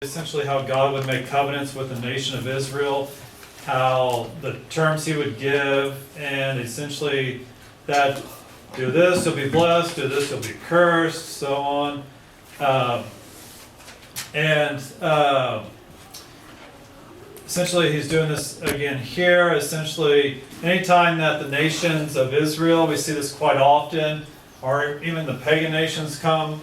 essentially how God would make covenants with the nation of Israel, how the terms he would give, and essentially that do this, you'll be blessed, do this, you'll be cursed, so on. Essentially he's doing this again here. Essentially, anytime that the nations of Israel, we see this quite often, or even the pagan nations come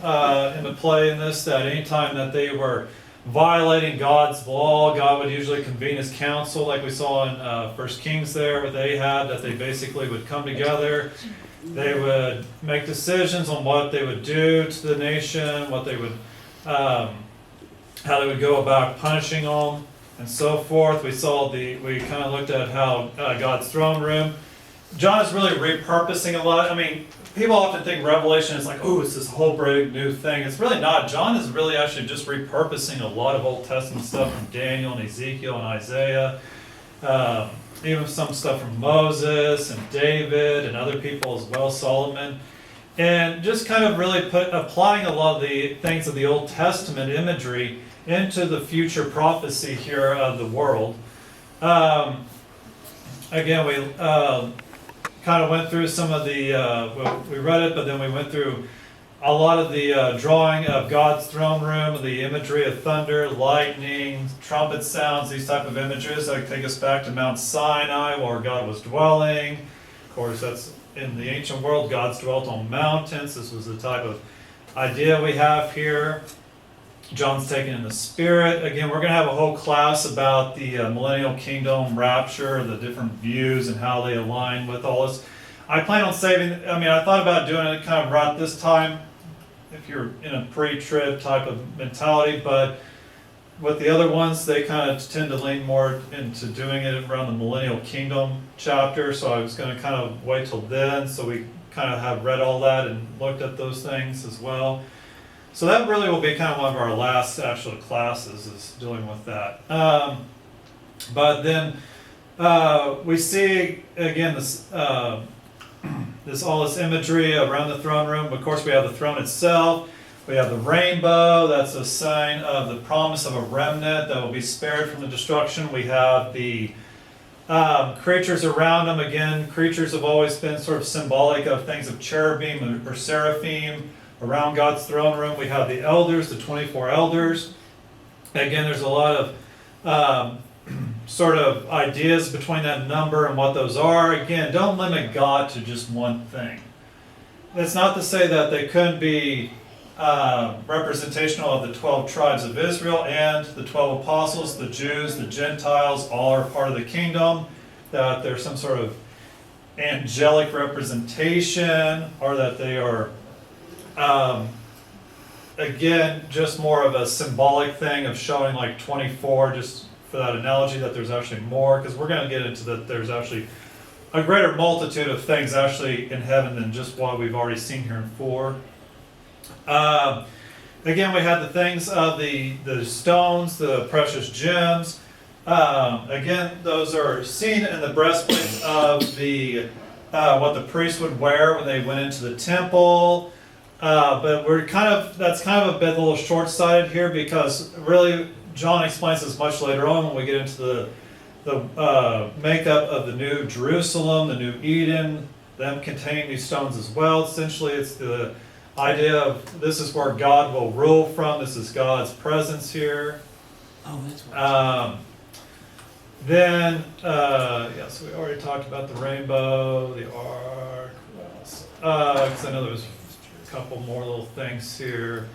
into play in this, that anytime that they were violating God's law, God would usually convene his council, like we saw in 1 Kings there with Ahab, that they basically would come together. They would make decisions on what they would do to the nation, what they would, how they would go about punishing them, and so forth. We kind of looked at how God's throne room. John is really repurposing a lot. I mean, people often think Revelation is like, oh, it's this whole big new thing. It's really not. John is really actually just repurposing a lot of Old Testament stuff from Daniel and Ezekiel and Isaiah. Even some stuff from Moses and David and other people as well, Solomon. And just kind of really applying a lot of the things of the Old Testament imagery into the future prophecy here of the world. Again, we kind of went through some of the, we read it, but then we went through a lot of the drawing of God's throne room, the imagery of thunder, lightning, trumpet sounds, these type of images that take us back to Mount Sinai where God was dwelling. Of course, that's in the ancient world, God's dwelt on mountains. This was the type of idea we have here. John's taken in the Spirit. Again, we're going to have a whole class about the millennial kingdom rapture, the different views and how they align with all this. I plan on I thought about doing it kind of right this time, if you're in a pre-trib type of mentality, but with the other ones, they kind of tend to lean more into doing it around the millennial kingdom chapter, so I was going to kind of wait till then, so we kind of have read all that and looked at those things as well. So that really will be kind of one of our last actual classes, is dealing with that. But then we see again this all this imagery around the throne room. Of course, we have the throne itself. We have the rainbow. That's a sign of the promise of a remnant that will be spared from the destruction. We have the creatures around them. Again, creatures have always been sort of symbolic of things of cherubim or seraphim. Around God's throne room, we have the elders, the 24 elders. Again, there's a lot of sort of ideas between that number and what those are. Again, don't limit God to just one thing. That's not to say that they couldn't be representational of the 12 tribes of Israel and the 12 apostles, the Jews, the Gentiles, all are part of the kingdom, that there's some sort of angelic representation, or that they are again, just more of a symbolic thing of showing like 24, just for that analogy that there's actually more, because we're going to get into that there's actually a greater multitude of things actually in heaven than just what we've already seen here in 4. Again, we had the things of the stones, the precious gems. Again, those are seen in the breastplate of the what the priests would wear when they went into the temple. But that's kind of a bit a little short-sighted here, because really John explains this much later on when we get into the makeup of the new Jerusalem, the new Eden, them containing these stones as well. Essentially, it's the idea of this is where God will rule from. This is God's presence here. Oh, that's what so we already talked about the rainbow, the ark. What else? Because I know there was a couple more little things here.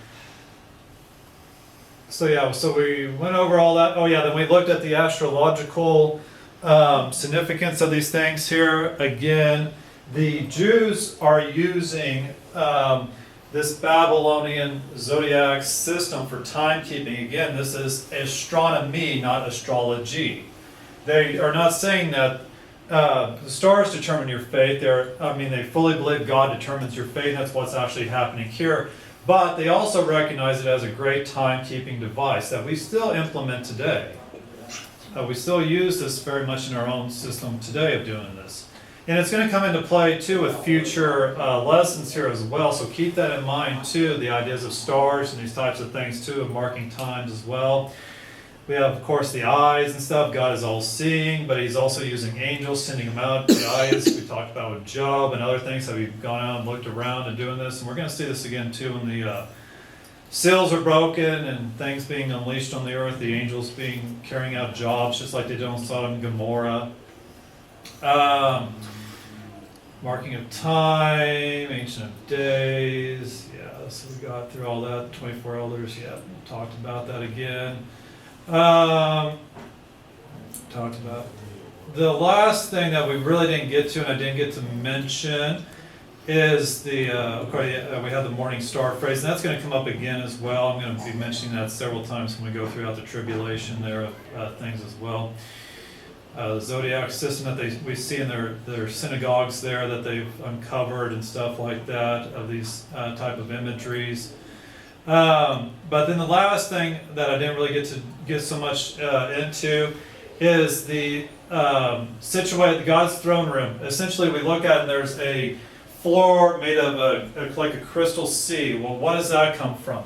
So we went over all that. Oh yeah, then we looked at the astrological significance of these things here. Again, the Jews are using this Babylonian zodiac system for timekeeping. Again, this is astronomy, not astrology. They are not saying that the stars determine your fate. They fully believe God determines your fate. That's what's actually happening here. But they also recognize it as a great timekeeping device that we still implement today. We still use this very much in our own system today of doing this. And it's going to come into play too with future lessons here as well. So keep that in mind too, the ideas of stars and these types of things too, of marking times as well. We have, of course, the eyes and stuff. God is all seeing, but he's also using angels, sending them out. The eyes we talked about with Job and other things. Have we've gone out and looked around and doing this. And we're going to see this again too when the seals are broken and things being unleashed on the earth. The angels carrying out jobs just like they did on Sodom and Gomorrah. Marking of time, Ancient of Days, yeah, so we got through all that, 24 elders, yeah, talked about that again. Talked about the last thing that we really didn't get to, and I didn't get to mention, is the, we have the morning star phrase, and that's going to come up again as well. I'm going to be mentioning that several times when we go throughout the tribulation there of things as well. The zodiac system that we see in their synagogues there that they've uncovered and stuff like that, of these type of imageries. But then the last thing that I didn't really get to get so much into is the situated God's throne room. Essentially, we look at it and there's a floor made of like a crystal sea. Well, what does that come from?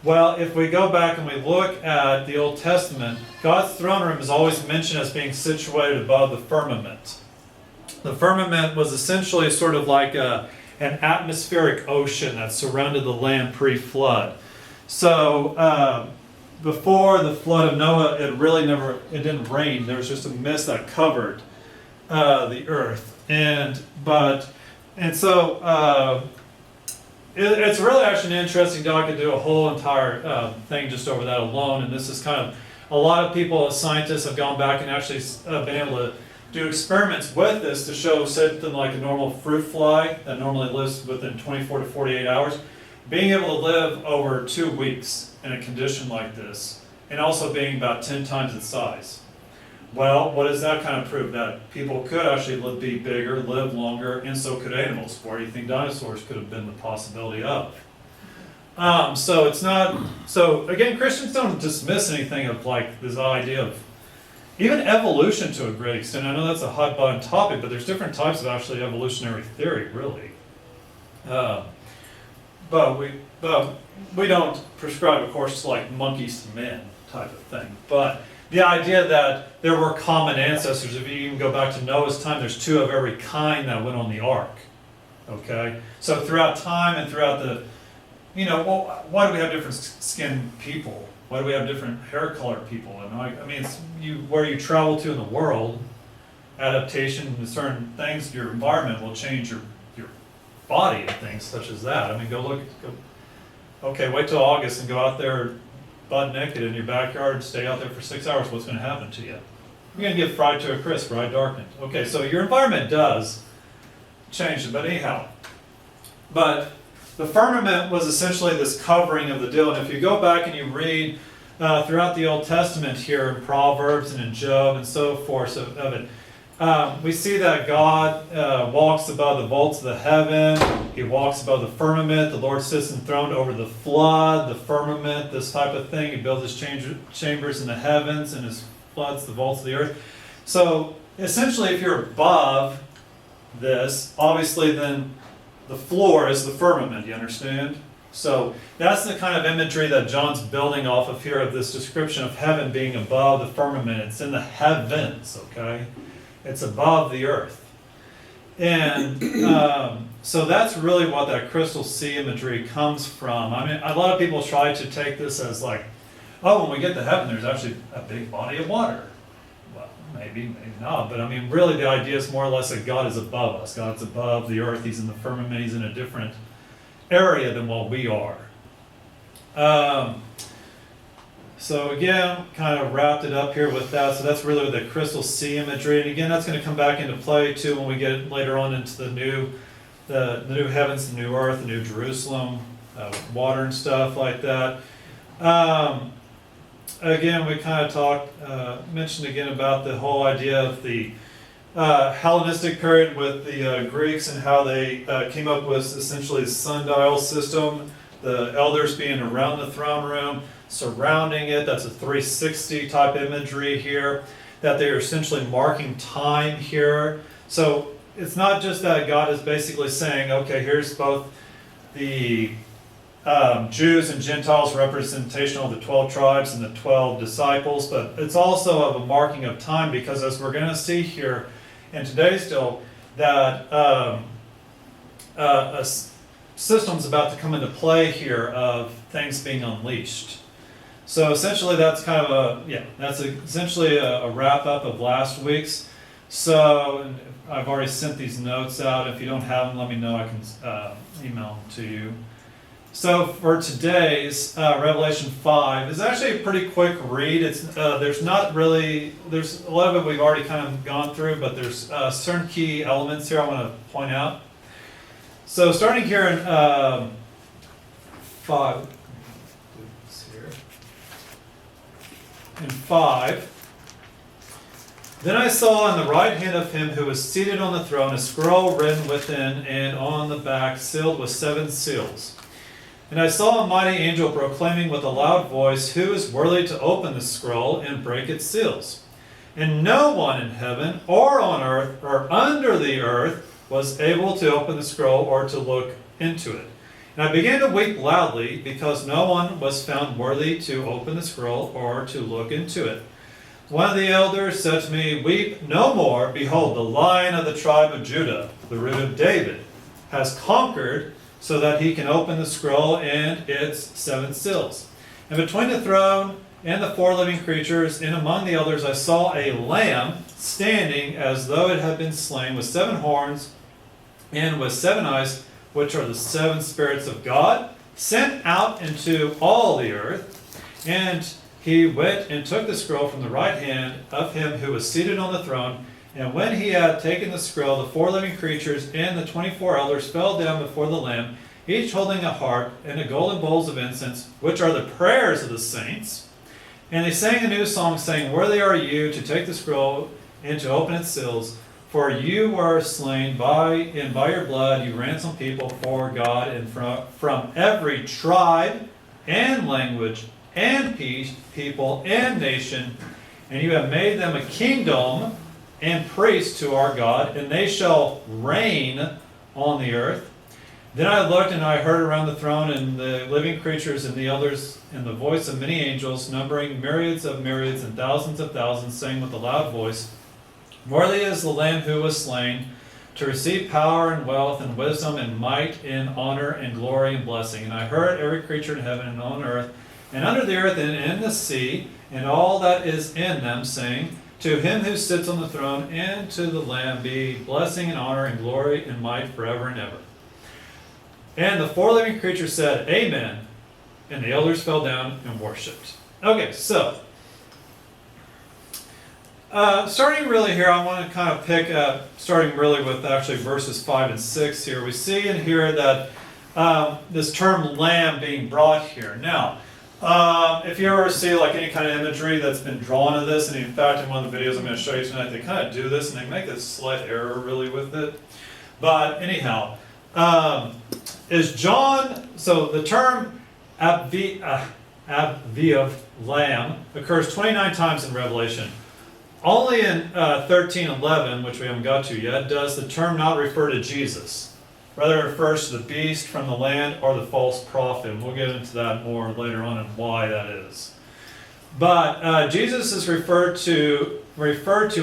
Well, if we go back and we look at the Old Testament, God's throne room is always mentioned as being situated above the firmament. The firmament was essentially sort of like an atmospheric ocean that surrounded the land pre-flood. So before the flood of Noah, it didn't rain. There was just a mist that covered the earth, it's really actually an interesting dog. I could do a whole entire thing just over that alone. And this is kind of, a lot of people, scientists, have gone back and actually been able to do experiments with this to show something like a normal fruit fly that normally lives within 24 to 48 hours, being able to live over 2 weeks in a condition like this, and also being about 10 times its size. Well, what does that kind of prove? That people could actually be bigger, live longer, and so could animals. Where do you think dinosaurs could have been the possibility of? So it's not, so again, Christians don't dismiss anything of like this idea of even evolution to a great extent. I know that's a hot button topic, but there's different types of actually evolutionary theory, really. But we don't prescribe, of course, like monkeys to men type of thing. But the idea that there were common ancestors, if you even go back to Noah's time, there's 2 of every kind that went on the ark. Okay? So throughout time and throughout the, well, why do we have different skinned people? Why do we have different hair color people? And I mean, it's where you travel to in the world, adaptation to certain things, your environment will change your body and things such as that. I mean, okay, wait till August and go out there butt naked in your backyard and stay out there for 6 hours. What's going to happen to you? You're going to get fried to a crisp, right? Darkened. Okay, so your environment does change, but anyhow. But the firmament was essentially this covering of the deal. And if you go back and you read throughout the Old Testament here in Proverbs and in Job and so forth of it, we see that God walks above the vaults of the heaven. He walks above the firmament. The Lord sits enthroned over the flood, the firmament, this type of thing. He builds his chambers in the heavens and his floods the vaults of the earth. So essentially, if you're above this, obviously then the floor is the firmament, you understand? So that's the kind of imagery that John's building off of here, of this description of heaven being above the firmament. It's in the heavens, okay? It's above the earth. And so that's really what that crystal sea imagery comes from. I mean, a lot of people try to take this as like, oh, when we get to heaven, there's actually a big body of water. Well, maybe not. But I mean, really the idea is more or less that God is above us. God's above the earth. He's in the firmament. He's in a different area than what we are. So again, kind of wrapped it up here with that. So that's really the crystal sea imagery. And again, that's going to come back into play too when we get later on into the new heavens, the new earth, the new Jerusalem, with water and stuff like that. Again, we kind of mentioned again about the whole idea of the Hellenistic period with the Greeks and how they came up with essentially the sundial system, the elders being around the throne room, surrounding it. That's a 360 type imagery here, that they are essentially marking time here. So it's not just that God is basically saying, okay, here's both the Jews and Gentiles representation of the 12 tribes and the 12 disciples, but it's also of a marking of time, because as we're going to see here in today's deal, that a system's about to come into play here of things being unleashed. So essentially that's kind of essentially a wrap up of last week's. So and I've already sent these notes out. If you don't have them, let me know. I can email them to you. So for today's Revelation 5 is actually a pretty quick read. It's there's not really, there's a lot of it we've already kind of gone through, but there's certain key elements here I want to point out. So starting here in 5, in 5, then I saw on the right hand of him who was seated on the throne a scroll written within and on the back, sealed with 7 seals. And I saw a mighty angel proclaiming with a loud voice, "Who is worthy to open the scroll and break its seals?" And no one in heaven or on earth or under the earth was able to open the scroll or to look into it. And I began to weep loudly, because no one was found worthy to open the scroll or to look into it. One of the elders said to me, "Weep no more. Behold, the Lion of the tribe of Judah, the root of David, has conquered, so that he can open the scroll and its 7 seals." And between the throne and the 4 living creatures, and among the elders, I saw a lamb standing as though it had been slain, with 7 horns and with 7 eyes, which are the 7 spirits of God, sent out into all the earth. And he went and took the scroll from the right hand of him who was seated on the throne. And when he had taken the scroll, the 4 living creatures and the 24 elders fell down before the Lamb, each holding a harp and the golden bowls of incense, which are the prayers of the saints. And they sang a new song, saying, "Worthy are you to take the scroll and to open its seals, for you were slain and by your blood you ransomed people for God, and from every tribe and language and people and nation, and you have made them a kingdom and priests to our God, and they shall reign on the earth." Then I looked, and I heard around the throne and the living creatures and the elders and the voice of many angels, numbering myriads of myriads and thousands of thousands, saying with a loud voice, "Worthy is the Lamb who was slain to receive power and wealth and wisdom and might and honor and glory and blessing." And I heard every creature in heaven and on earth and under the earth and in the sea and all that is in them, saying, "To him who sits on the throne and to the Lamb be blessing and honor and glory and might forever and ever." And the 4 living creatures said, "Amen." And the elders fell down and worshipped. Okay, so starting really here, I want to kind of pick up, starting really with actually verses 5 and 6 here. We see in here that this term lamb being brought here. Now, if you ever see like any kind of imagery that's been drawn of this, and in fact in one of the videos I'm going to show you tonight, they kind of do this and they make this slight error really with it. But anyhow, is John, so the term Abviav lamb occurs 29 times in Revelation. Only in 13:11, which we haven't got to yet, does the term not refer to Jesus. Rather, it refers to the beast from the land or the false prophet. And we'll get into that more later on and why that is. But Jesus is referred to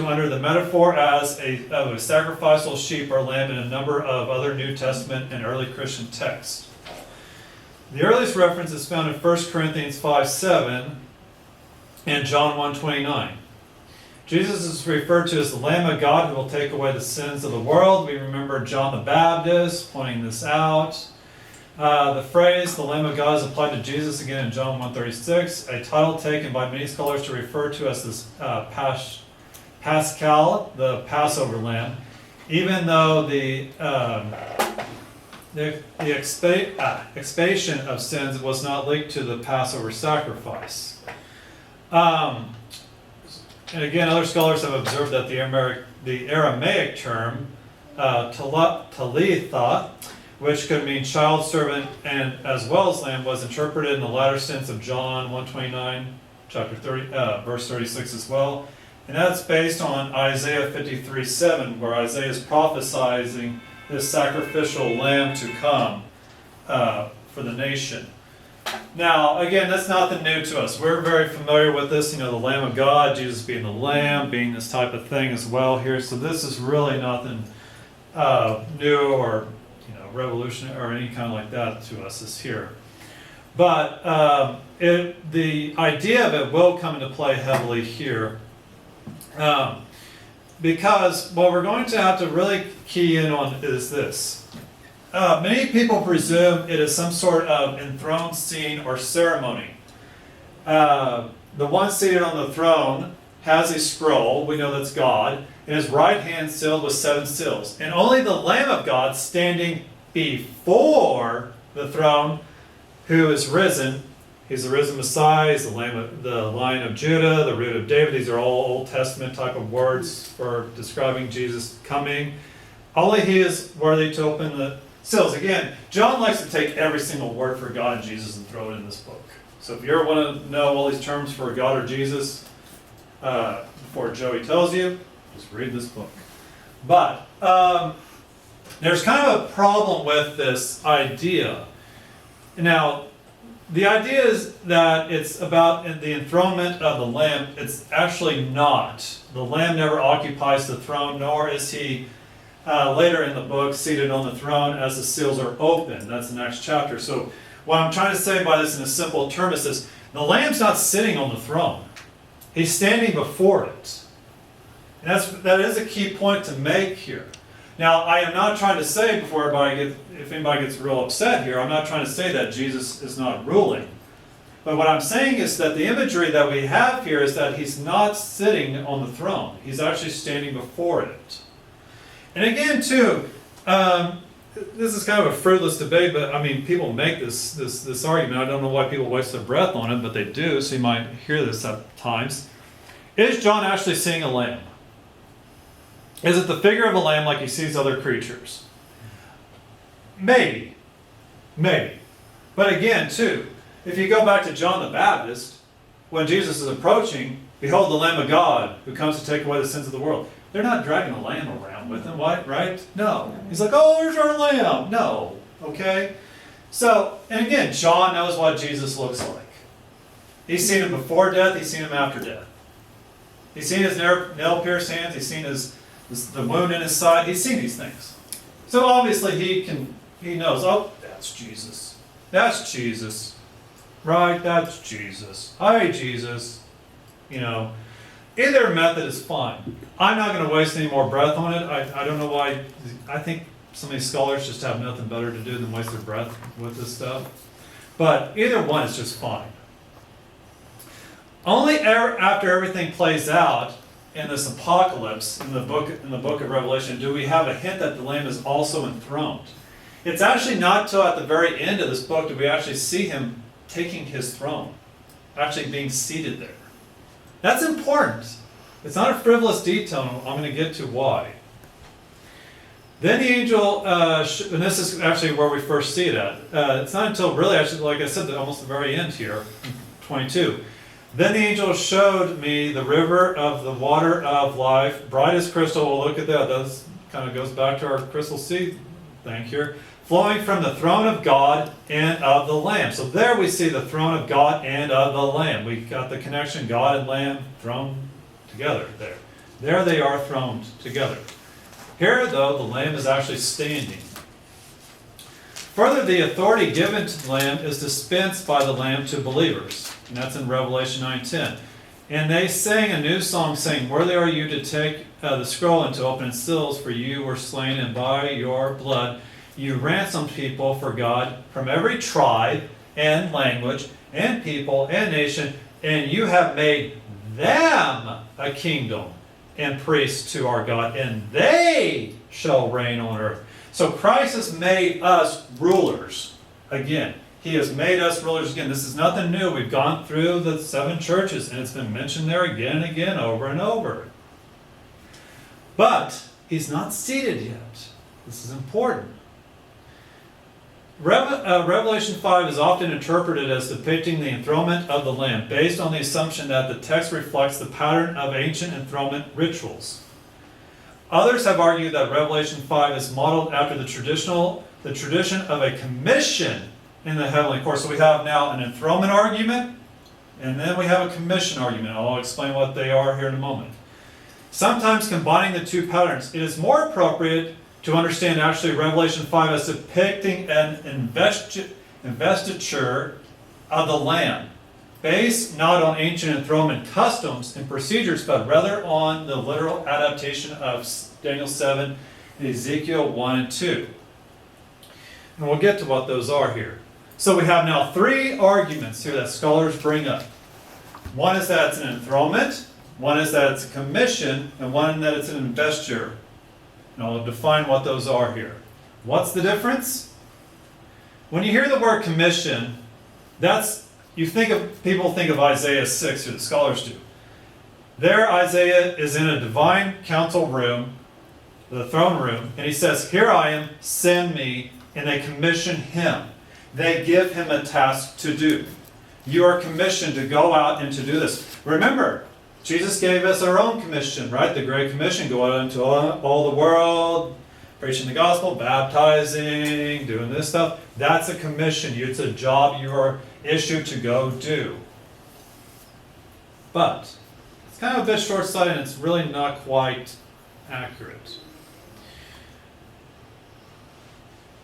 under the metaphor as a sacrificial sheep or lamb in a number of other New Testament and early Christian texts. The earliest reference is found in 1 Corinthians 5:7 and John 1:29. Jesus is referred to as the Lamb of God who will take away the sins of the world. We remember John the Baptist pointing this out. The phrase, the Lamb of God, is applied to Jesus again in John 1:36, a title taken by many scholars to refer to as this Paschal, the Passover Lamb, even though the expiation of sins was not linked to the Passover sacrifice. And again, other scholars have observed that the Aramaic term, Talitha, which could mean child, servant, and as well as lamb, was interpreted in the latter sense of John 1:29, chapter 30, verse 36 as well, And that's based on Isaiah 53:7, where Isaiah is prophesying this sacrificial lamb to come for the nation. Now, again, that's nothing new to us. We're very familiar with this, the Lamb of God, Jesus being the Lamb, being this type of thing as well here. So this is really nothing new or revolutionary or any kind of like that to us is here. But the idea of it will come into play heavily here. Because what we're going to have to really key in on is this. Many people presume it is some sort of enthroned scene or ceremony. The one seated on the throne has a scroll, we know that's God, and his right hand sealed with 7 seals. And only the Lamb of God standing before the throne, who is risen. He's the risen Messiah, he's the Lion of Judah, the Root of David. These are all Old Testament type of words for describing Jesus coming. Only he is worthy to open the seals. Again, John likes to take every single word for God and Jesus and throw it in this book. So if you ever want to know all these terms for God or Jesus, before Joey tells you, just read this book. But there's kind of a problem with this idea. Now, the idea is that it's about the enthronement of the Lamb. It's actually not. The Lamb never occupies the throne, nor is he later in the book seated on the throne as the seals are open. That's the next chapter. So what I'm trying to say by this in a simple term is this: the Lamb's not sitting on the throne. He's standing before it. And that is a key point to make here. Now, I am not trying to say, before if anybody gets real upset here, I'm not trying to say that Jesus is not ruling. But what I'm saying is that the imagery that we have here is that he's not sitting on the throne. He's actually standing before it. And again, too, this is kind of a fruitless debate, but people make this argument. I don't know why people waste their breath on it, but they do, so you might hear this at times. Is John actually seeing a lamb? Is it the figure of a lamb like he sees other creatures? Maybe. But again, too, if you go back to John the Baptist, when Jesus is approaching, behold the Lamb of God who comes to take away the sins of the world. They're not dragging a lamb around with them, right? No. He's like, oh, there's our lamb. No. Okay? So, and again, John knows what Jesus looks like. He's seen him before death, he's seen him after death. He's seen his nail-pierced hands, he's seen the wound in his side, he's seen these things. So obviously he knows, oh, that's Jesus. That's Jesus. Right, that's Jesus. Hi, Jesus. Either method is fine. I'm not going to waste any more breath on it. I don't know why. I think some of these scholars just have nothing better to do than waste their breath with this stuff. But either one is just fine. Only after everything plays out in this apocalypse in the book of Revelation do we have a hint that the Lamb is also enthroned. It's actually not till at the very end of this book do we actually see him taking his throne, actually being seated there. That's important. It's not a frivolous detail. I'm going to get to why. Then the angel, and this is actually where we first see it at. It's not until really, actually, like I said, almost the very end here, 22. Then the angel showed me the river of the water of life, bright as crystal. Well, look at that. That kind of goes back to our crystal sea thing here. Flowing from the throne of God and of the Lamb. So there we see the throne of God and of the Lamb. We got the connection, God and Lamb thrown together there. There they are thrown together. Here, though, the Lamb is actually standing. Further, the authority given to the Lamb is dispensed by the Lamb to believers. And that's in Revelation 9:10. And they sang a new song, saying, worthy are you to take the scroll and to open its seals, for you were slain, and by your blood you ransomed people for God from every tribe and language and people and nation, and you have made them a kingdom and priests to our God, and they shall reign on earth. So Christ has made us rulers again. He has made us rulers again. This is nothing new. We've gone through the 7 churches, and it's been mentioned there again and again, over and over. But he's not seated yet. This is important. Revelation 5 is often interpreted as depicting the enthronement of the Lamb, based on the assumption that the text reflects the pattern of ancient enthronement rituals. Others have argued that Revelation 5 is modeled after the tradition of a commission in the heavenly court. So we have now an enthronement argument, and then we have a commission argument. I'll explain what they are here in a moment. Sometimes combining the two patterns, it is more appropriate to understand actually Revelation 5 as depicting an investiture of the Lamb, based not on ancient enthronement customs and procedures, but rather on the literal adaptation of Daniel 7 and Ezekiel 1 and 2. And we'll get to what those are here. So we have now three arguments here that scholars bring up. One is that it's an enthronement, one is that it's a commission, and one that it's an investiture. And I'll define what those are here. What's the difference? When you hear the word commission, people think of Isaiah 6, or the scholars do. There Isaiah is in a divine council room, the throne room, and he says, "Here I am, send me," and they commission him. They give him a task to do. You are commissioned to go out and to do this. Remember, Jesus gave us our own commission, right? The Great Commission, go out into all the world, preaching the gospel, baptizing, doing this stuff. That's a commission. It's a job you are issued to go do. But it's kind of a bit short-sighted, and it's really not quite accurate.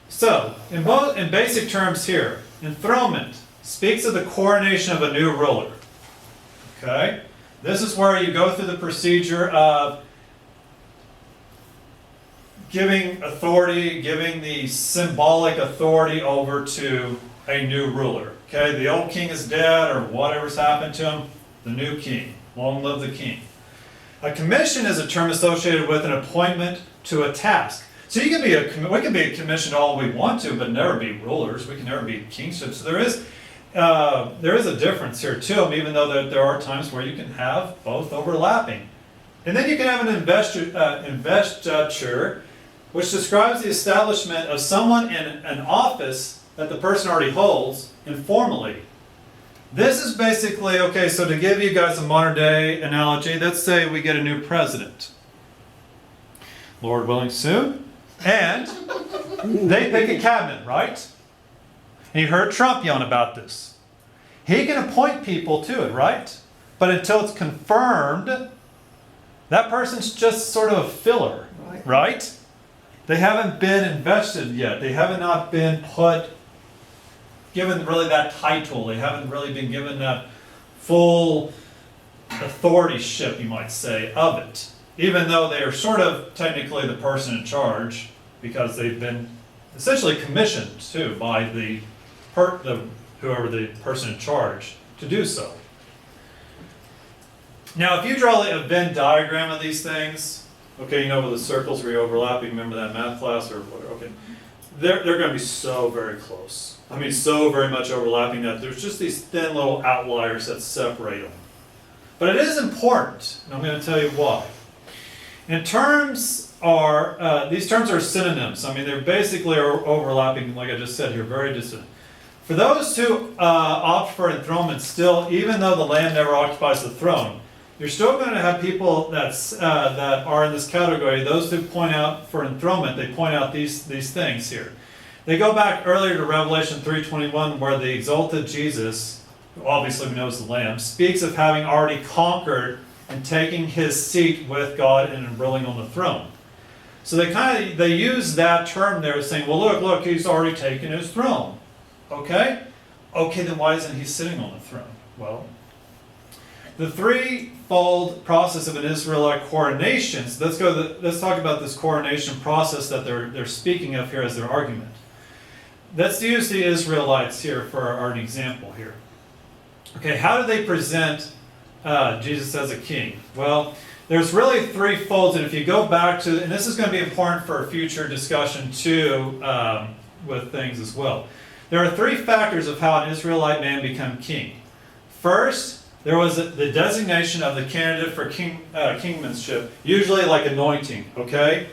So, in basic terms here, enthronement speaks of the coronation of a new ruler. Okay? This is where you go through the procedure of giving authority, giving the symbolic authority over to a new ruler. Okay, the old king is dead or whatever's happened to him, the new king. Long live the king. A commission is a term associated with an appointment to a task. So we can be commissioned all we want to, but never be rulers. We can never be kingship. So there is a difference here too, even though there are times where you can have both overlapping. And then you can have an investiture, which describes the establishment of someone in an office that the person already holds informally. This is basically, okay, so to give you guys a modern day analogy, let's say we get a new president. Lord willing soon. And they pick a cabinet, right? And you heard Trump yelling about this. He can appoint people to it, right? But until it's confirmed, that person's just sort of a filler, right? They haven't been invested yet. They haven't not been given really that title. They haven't really been given that full authorship, you might say, of it. Even though they are sort of technically the person in charge, because they've been essentially commissioned too by whoever the person in charge to do so. Now, if you draw a Venn diagram of these things, okay, you know with the circles where you overlap, you remember that math class or whatever, okay, they're going to be so very close. I mean, so very much overlapping that there's just these thin little outliers that separate them. But it is important, and I'm going to tell you why. These terms are synonyms. I mean, they're basically overlapping, like I just said here, very distant. For those who opt for enthronement still, even though the Lamb never occupies the throne, you're still going to have people that are in this category. Those who point out for enthronement, they point out these things here. They go back earlier to Revelation 3:21, where the exalted Jesus, who obviously we know is the Lamb, speaks of having already conquered and taking his seat with God and ruling on the throne. So they use that term there, saying, well, look, he's already taken his throne. Okay, then why isn't he sitting on the throne? Well, the threefold process of an Israelite coronation. So let's talk about this coronation process that they're speaking of here as their argument. Let's use the Israelites here for our example here. Okay, how do they present Jesus as a king? Well, there's really three folds, and if you go back to, and this is going to be important for a future discussion too, with things as well. There are three factors of how an Israelite man became king. First, there was the designation of the candidate for kingmanship, usually like anointing, okay?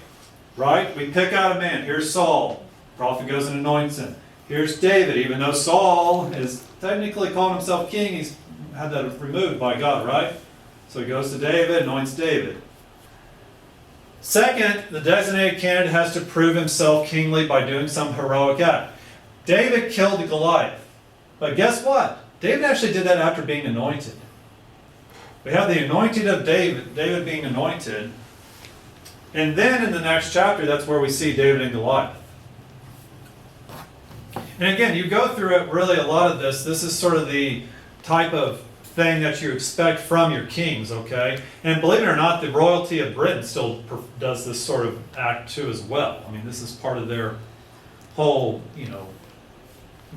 Right? We pick out a man. Here's Saul. Prophet goes and anoints him. Here's David, even though Saul is technically calling himself king, he's had that removed by God, right? So he goes to David, anoints David. Second, the designated candidate has to prove himself kingly by doing some heroic act. David killed Goliath. But guess what? David actually did that after being anointed. We have the anointing of David, David being anointed. And then in the next chapter, that's where we see David and Goliath. And again, you go through it, really a lot of this. This is sort of the type of thing that you expect from your kings, okay? And believe it or not, the royalty of Britain still does this sort of act too as well. I mean, this is part of their whole,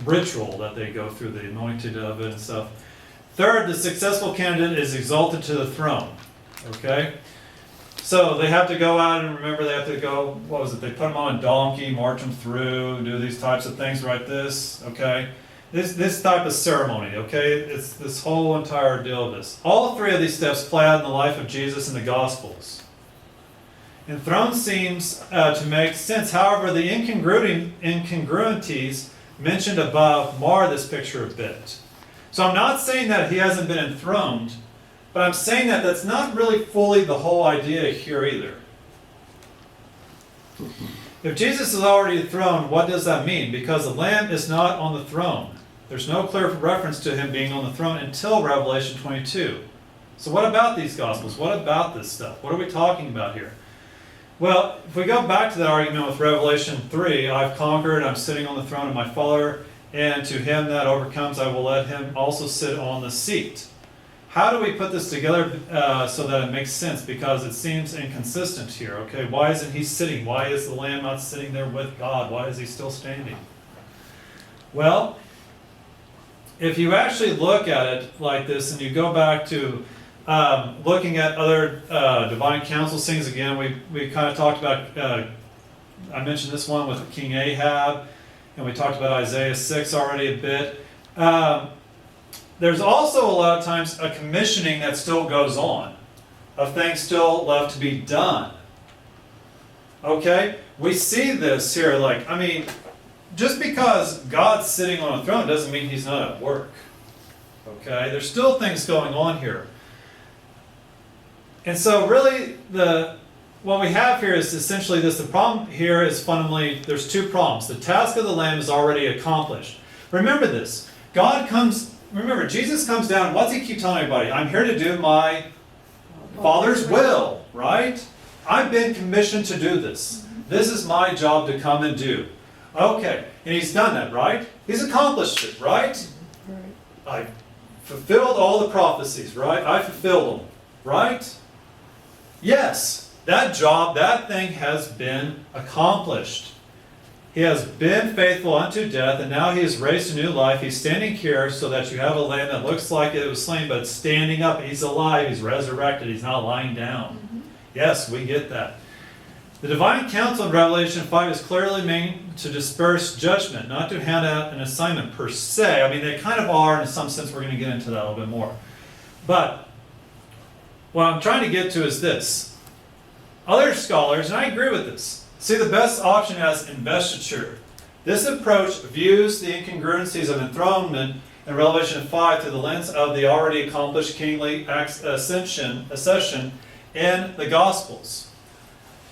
ritual that they go through, the anointing of it and stuff. Third, the successful candidate is exalted to the throne, okay? So they have to go out, and remember they have to go, what was it, they put them on a donkey, march them through, do these types of things, right? This, okay? This type of ceremony, okay? It's this whole entire deal of this. All three of these steps play out in the life of Jesus in the Gospels. And throne seems to make sense. However, the incongruities mentioned above mar this picture a bit. So I'm not saying that he hasn't been enthroned, but I'm saying that that's not really fully the whole idea here either. If Jesus is already enthroned, what does that mean? Because the Lamb is not on the throne. There's no clear reference to him being on the throne until Revelation 22. So what about these Gospels? What about this stuff? What are we talking about here? Well, if we go back to that argument with Revelation 3, I've conquered, I'm sitting on the throne of my Father, and to him that overcomes, I will let him also sit on the seat. How do we put this together so that it makes sense? Because it seems inconsistent here, okay? Why isn't he sitting? Why is the Lamb not sitting there with God? Why is he still standing? Well, if you actually look at it like this, and you go back to looking at other divine council scenes, again, we kind of talked about, I mentioned this one with King Ahab, and we talked about Isaiah 6 already a bit. There's also a lot of times a commissioning that still goes on, of things still left to be done. Okay? We see this here, just because God's sitting on a throne doesn't mean he's not at work. Okay? There's still things going on here. And so really, what we have here is essentially this. The problem here is fundamentally, there's two problems. The task of the Lamb is already accomplished. Remember this. Remember, Jesus comes down, what's he keep telling everybody? I'm here to do my Father's will, right? I've been commissioned to do this. This is my job to come and do. Okay, and he's done that, right? He's accomplished it, right? I fulfilled all the prophecies, right? I fulfilled them, right? Yes, that job, that thing has been accomplished. He has been faithful unto death, and now he has raised a new life. He's standing here so that you have a lamb that looks like it was slain, but it's standing up. He's alive. He's resurrected. He's not lying down. Mm-hmm. Yes, we get that. The divine counsel in Revelation 5 is clearly meant to disperse judgment, not to hand out an assignment per se. I mean, they kind of are in some sense. We're going to get into that a little bit more. But what I'm trying to get to is this. Other scholars, and I agree with this, see the best option as investiture. This approach views the incongruencies of enthronement in Revelation 5 through the lens of the already accomplished kingly accession in the Gospels.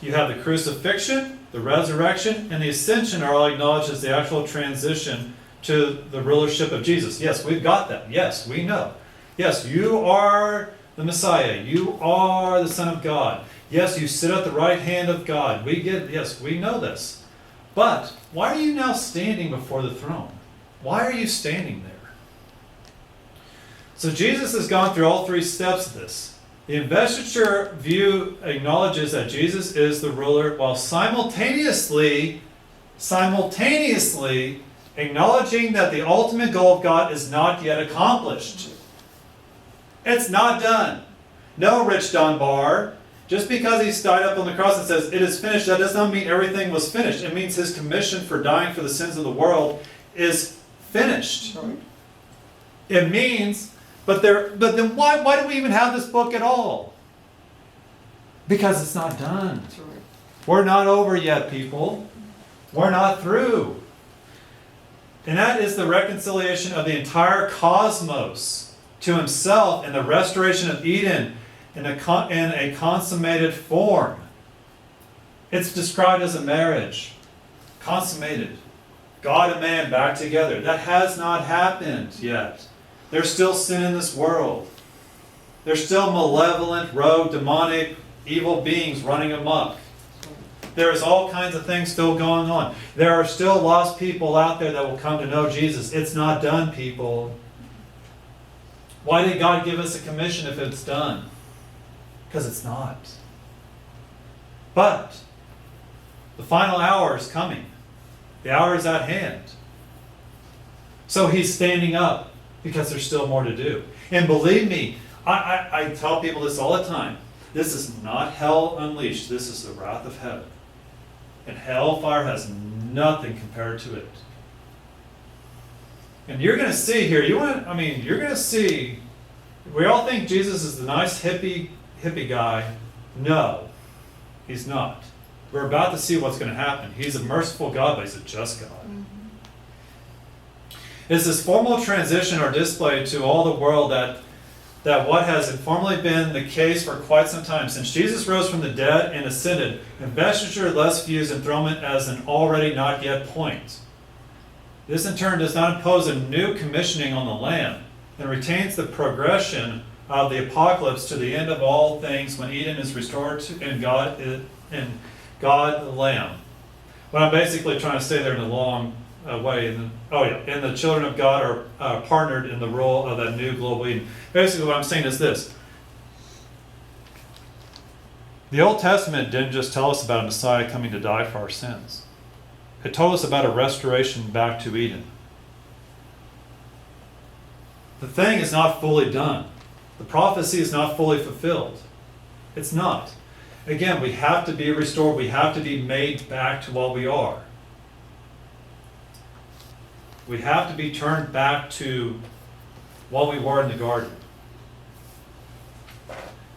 You have the crucifixion, the resurrection, and the ascension are all acknowledged as the actual transition to the rulership of Jesus. Yes, we've got that. Yes, we know. Yes, you are the Messiah. You are the Son of God. Yes, you sit at the right hand of God. Yes, we know this. But why are you now standing before the throne? Why are you standing there? So Jesus has gone through all three steps of this. The investiture view acknowledges that Jesus is the ruler while simultaneously acknowledging that the ultimate goal of God is not yet accomplished. It's not done. No, Rich Dunbar. Just because he died up on the cross and says, it is finished, that does not mean everything was finished. It means his commission for dying for the sins of the world is finished. Right. It means, but then why do we even have this book at all? Because it's not done. That's right. We're not over yet, people. We're not through. And that is the reconciliation of the entire cosmos to himself and the restoration of Eden in a consummated form. It's described as a marriage. Consummated. God and man back together. That has not happened yet. There's still sin in this world. There's still malevolent, rogue, demonic, evil beings running amok. There is all kinds of things still going on. There are still lost people out there that will come to know Jesus. It's not done, people. Why did God give us a commission if it's done? Because it's not. But the final hour is coming. The hour is at hand. So he's standing up because there's still more to do. And believe me, I tell people this all the time. This is not hell unleashed. This is the wrath of heaven. And hellfire has nothing compared to it. And you're going to see here, you're going to see, we all think Jesus is the nice hippie guy. No, he's not. We're about to see what's going to happen. He's a merciful God, but he's a just God. It's this formal transition or display to all the world that what has informally been the case for quite some time. Since Jesus rose from the dead and ascended, investiture thus views enthronement as an already not yet point. This in turn does not impose a new commissioning on the Lamb, and retains the progression of the apocalypse to the end of all things when Eden is restored and God the Lamb. What I'm basically trying to say there in a long way, and the children of God are partnered in the role of that new global Eden. Basically what I'm saying is this. The Old Testament didn't just tell us about a Messiah coming to die for our sins. It told us about a restoration back to Eden. The thing is not fully done. The prophecy is not fully fulfilled. It's not. Again, we have to be restored. We have to be made back to what we are. We have to be turned back to what we were in the garden.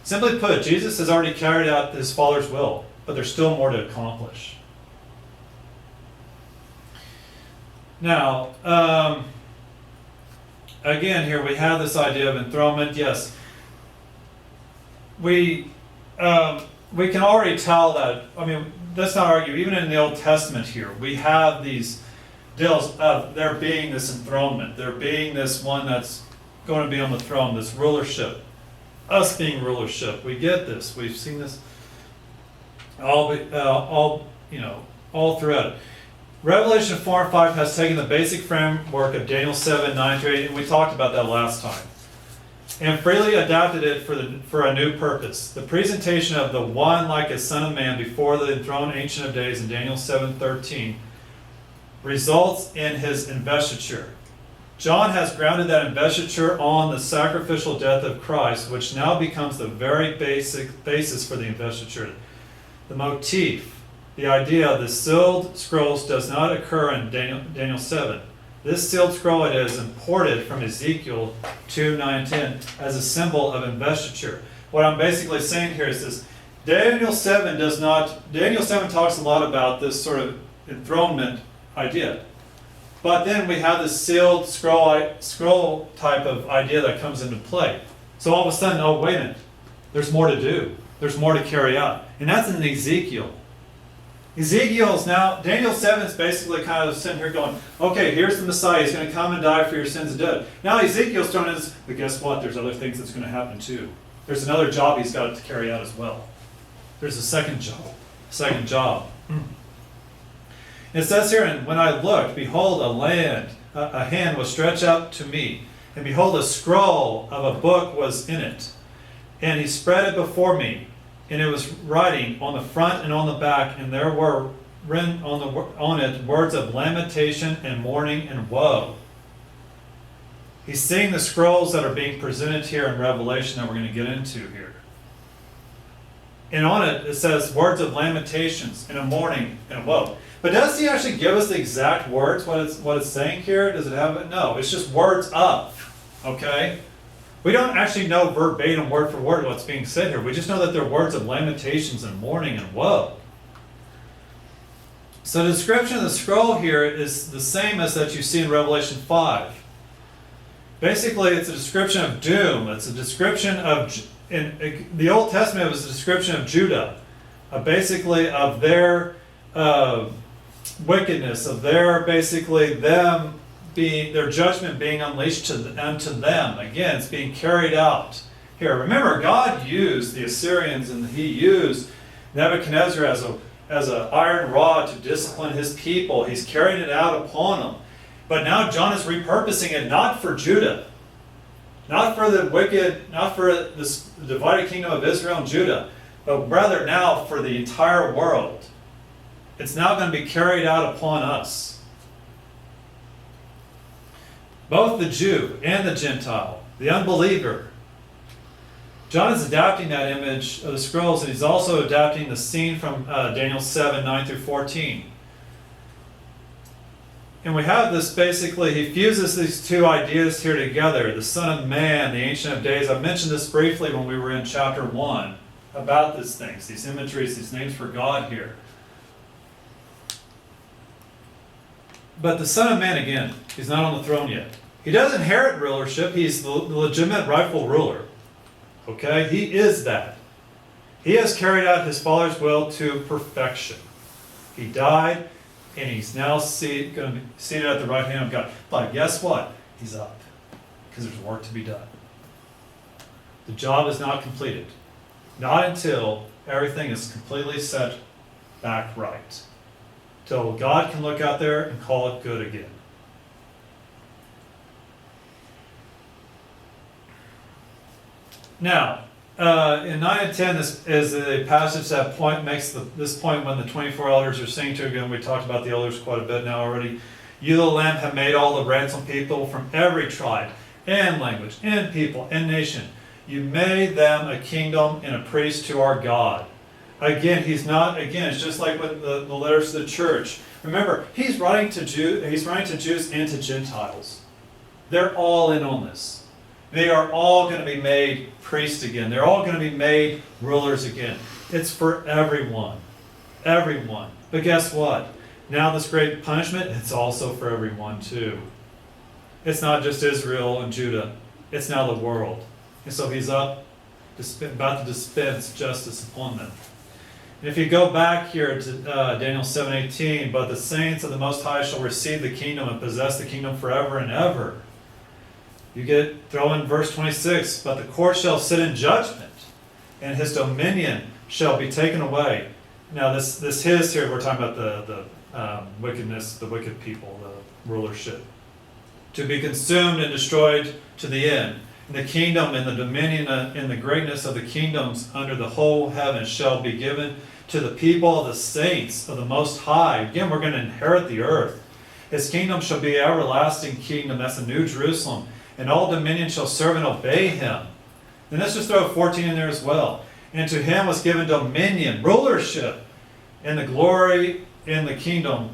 Simply put, Jesus has already carried out his Father's will, but there's still more to accomplish. Now, again, here we have this idea of enthronement. Yes, we can already tell that, let's not argue, even in the Old Testament here, we have these deals of there being this enthronement, there being this one that's going to be on the throne, this rulership, us being rulership. We get this. We've seen this all throughout it. Revelation 4 and 5 has taken the basic framework of Daniel 7, 9 through 8, and we talked about that last time, and freely adapted it for a new purpose. The presentation of the one like a son of man before the enthroned Ancient of Days in Daniel 7:13 results in his investiture. John has grounded that investiture on the sacrificial death of Christ, which now becomes the very basic basis for the investiture. The motif, the idea of the sealed scrolls does not occur in Daniel 7. This sealed scroll it is imported from Ezekiel 2, 9, 10 as a symbol of investiture. What I'm basically saying here is this. Daniel 7 talks a lot about this sort of enthronement idea. But then we have this sealed scroll type of idea that comes into play. So all of a sudden, oh, wait a minute. There's more to do. There's more to carry out. And that's in Ezekiel. Ezekiel's now, Daniel 7 is basically kind of sitting here going, okay, here's the Messiah. He's going to come and die for your sins and death. Now Ezekiel's throwing in this, but guess what? There's other things that's going to happen too. There's another job he's got to carry out as well. There's a second job. It says here, and when I looked, behold, a hand was stretched out to me, and behold, a scroll of a book was in it. And he spread it before me, and it was writing on the front and on the back, and there were written on it words of lamentation and mourning and woe. He's seeing the scrolls that are being presented here in Revelation that we're going to get into here. And on it says words of lamentations and a mourning and woe. But does he actually give us the exact words, what it's saying here? Does it have it? No, it's just words of, okay? We don't actually know verbatim, word for word, what's being said here. We just know that they're words of lamentations and mourning and woe. So the description of the scroll here is the same as that you see in Revelation 5. Basically, it's a description of doom. It's a description of, in the Old Testament, it was a description of Judah, basically of their wickedness, of their, basically them being, their judgment being unleashed unto them. Again, it's being carried out here. Remember, God used the Assyrians, and He used Nebuchadnezzar as an iron rod to discipline His people. He's carried it out upon them. But now John is repurposing it not for Judah, not for the wicked, not for the divided kingdom of Israel and Judah, but rather now for the entire world. It's now going to be carried out upon us. Both the Jew and the Gentile, the unbeliever. John is adapting that image of the scrolls, and he's also adapting the scene from Daniel 7, 9 through 14. And we have this, basically, he fuses these two ideas here together. The Son of Man, the Ancient of Days. I mentioned this briefly when we were in chapter 1 about these things, these imageries, these names for God here. But the Son of Man, again, he's not on the throne yet. He does inherit rulership. He's the legitimate rightful ruler. Okay? He is that. He has carried out His Father's will to perfection. He died, and He's now going to be seated at the right hand of God. But guess what? He's up, because there's work to be done. The job is not completed. Not until everything is completely set back right. Till God can look out there and call it good again. Now, in 9 and 10, this is a passage that makes this point when the 24 elders are singing to again. We talked about the elders quite a bit now already. You, the Lamb, have made all the ransomed people from every tribe and language and people and nation. You made them a kingdom and a priest to our God. Again, it's just like with the letters to the church. Remember, he's writing to Jews and to Gentiles. They're all in on this. They are all going to be made priests again. They're all going to be made rulers again. It's for everyone. Everyone. But guess what? Now this great punishment, it's also for everyone too. It's not just Israel and Judah. It's now the world. And so he's about to dispense justice upon them. And if you go back here to Daniel 7:18, but the saints of the Most High shall receive the kingdom and possess the kingdom forever and ever. You throw in verse 26, but the court shall sit in judgment, and his dominion shall be taken away. Now this his here, we're talking about the wickedness, the wicked people, the rulership. To be consumed and destroyed to the end. And the kingdom and the dominion and the greatness of the kingdoms under the whole heaven shall be given to the people of the saints of the Most High. Again, we're going to inherit the earth. His kingdom shall be an everlasting kingdom. That's the New Jerusalem. And all dominion shall serve and obey him. And let's just throw 14 in there as well. And to him was given dominion, rulership, and the glory in the kingdom,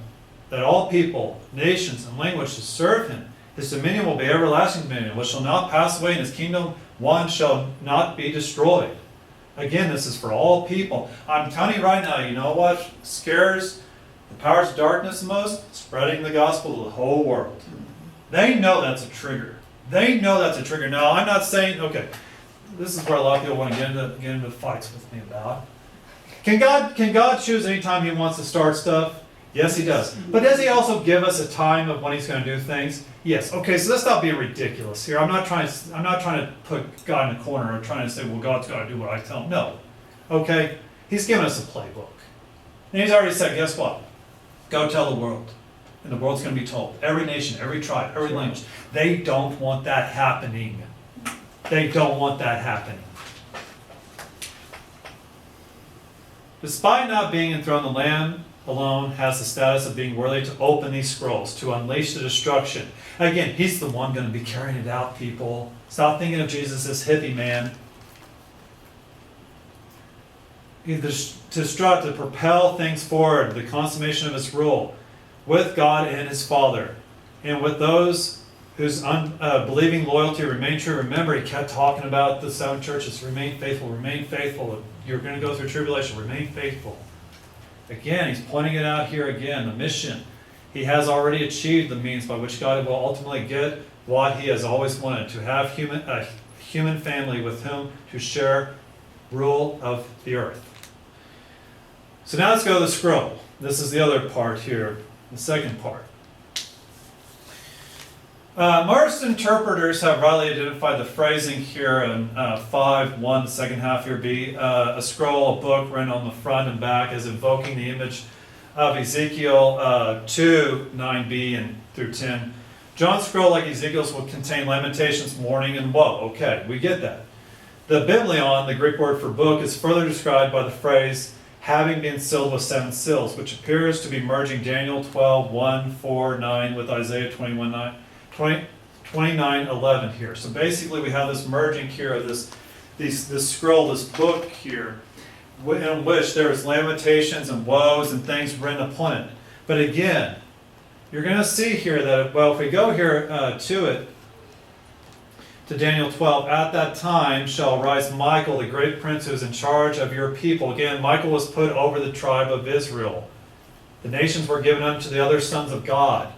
that all people, nations, and languages serve him. His dominion will be everlasting dominion, which shall not pass away, and his kingdom one shall not be destroyed. Again, this is for all people. I'm telling you right now, you know what scares the powers of darkness the most? Spreading the gospel to the whole world. They know that's a trigger. They know that's a trigger. Now, I'm not saying, okay, this is where a lot of people want to get into fights with me about. Can God choose any time he wants to start stuff? Yes, he does. But does he also give us a time of when he's going to do things? Yes. Okay, so let's not be ridiculous here. I'm not trying to put God in a corner or trying to say, well, God's got to do what I tell him. No. Okay? He's given us a playbook. And he's already said, guess what? Go tell the world. And the world's going to be told. Every nation, every tribe, every language. They don't want that happening. They don't want that happening. Despite not being enthroned, the Lamb alone has the status of being worthy to open these scrolls, to unleash the destruction. Again, he's the one going to be carrying it out, people. Stop thinking of Jesus as hippie man. To propel things forward, the consummation of his rule, with God and his Father, and with those whose unbelieving loyalty remain true. Remember, he kept talking about the seven churches. Remain faithful, remain faithful. You're going to go through tribulation. Remain faithful. Again, he's pointing it out here again, the mission. He has already achieved the means by which God will ultimately get what he has always wanted, to have a human family with whom to share rule of the earth. So now let's go to the scroll. This is the other part here, the second part. Most interpreters have rightly identified the phrasing here in 5:1, the second half here, be a scroll, a book written on the front and back, as invoking the image of Ezekiel 2, 9b and through 10. John's scroll, like Ezekiel's, will contain lamentations, mourning, and woe. Okay, we get that. The biblion, the Greek word for book, is further described by the phrase having been sealed with 7 seals, which appears to be merging Daniel 12, 1, 4, 9 with Isaiah 29, 11 here. So basically we have this merging here of this scroll, this book here, in which there is lamentations and woes and things written upon it. But again, you're going to see here that, well, if we go here to Daniel 12, at that time shall rise Michael, the great prince who is in charge of your people. Again, Michael was put over the tribe of Israel. The nations were given unto the other sons of God.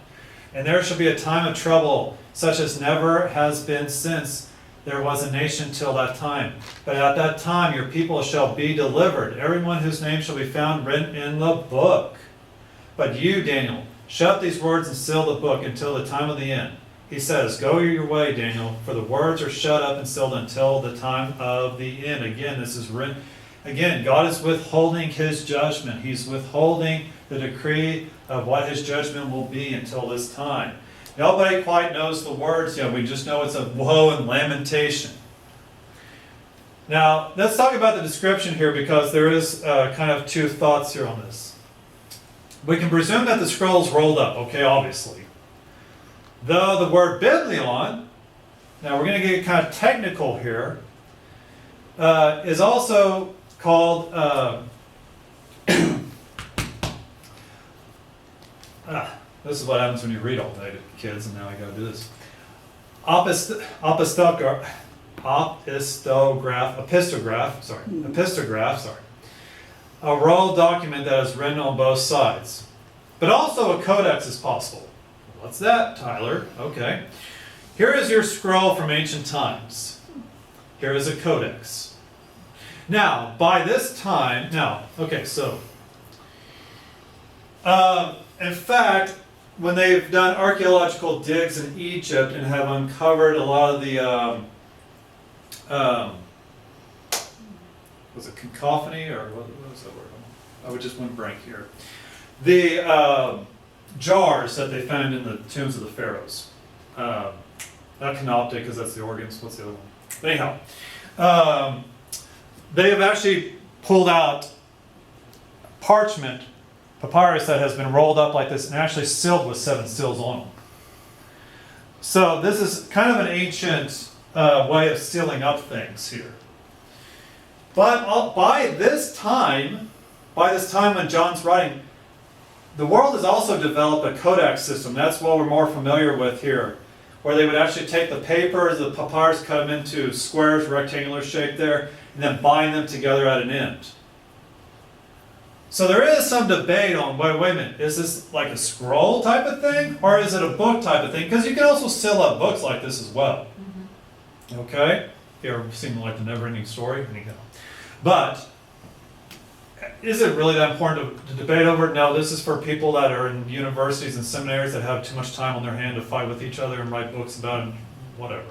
And there shall be a time of trouble, such as never has been since there was a nation till that time. But at that time your people shall be delivered, everyone whose name shall be found written in the book. But you, Daniel, shut these words and seal the book until the time of the end. He says, go your way, Daniel, for the words are shut up and sealed until the time of the end. Again, this is written. Again, God is withholding his judgment. He's withholding the decree of what his judgment will be until this time. Nobody quite knows the words yet. We just know it's a woe and lamentation. Now, let's talk about the description here, because there is kind of two thoughts here on this. We can presume that the scroll is rolled up, okay, obviously. Though the word biblion, now we're going to get kind of technical here, is also called, this is what happens when you read all day to kids, and now I got to do this. Epistograph, a rolled document that is written on both sides. But also a codex is possible. What's that, Tyler? Okay. Here is your scroll from ancient times. Here is a codex. Now, by this time, in fact, when they've done archaeological digs in Egypt and have uncovered a lot of the, was it cacophony, or what was that word? I would just went blank here. The jars that they found in the tombs of the pharaohs. Not canoptic, because that's the organs. What's the other one? But anyhow, they have actually pulled out parchment, papyrus that has been rolled up like this and actually sealed with 7 seals on them. So this is kind of an ancient way of sealing up things here. But by this time when John's writing, the world has also developed a codex system. That's what we're more familiar with here, where they would actually take the papers, the papyrus, cut them into squares, rectangular shape there, and then bind them together at an end. So there is some debate on, wait a minute, is this like a scroll type of thing, or is it a book type of thing? Because you can also seal up books like this as well. Mm-hmm. Okay? You ever seen like the Never-Ending Story? Anyhow. But is it really that important to debate over? No, this is for people that are in universities and seminaries that have too much time on their hand to fight with each other and write books about it and whatever.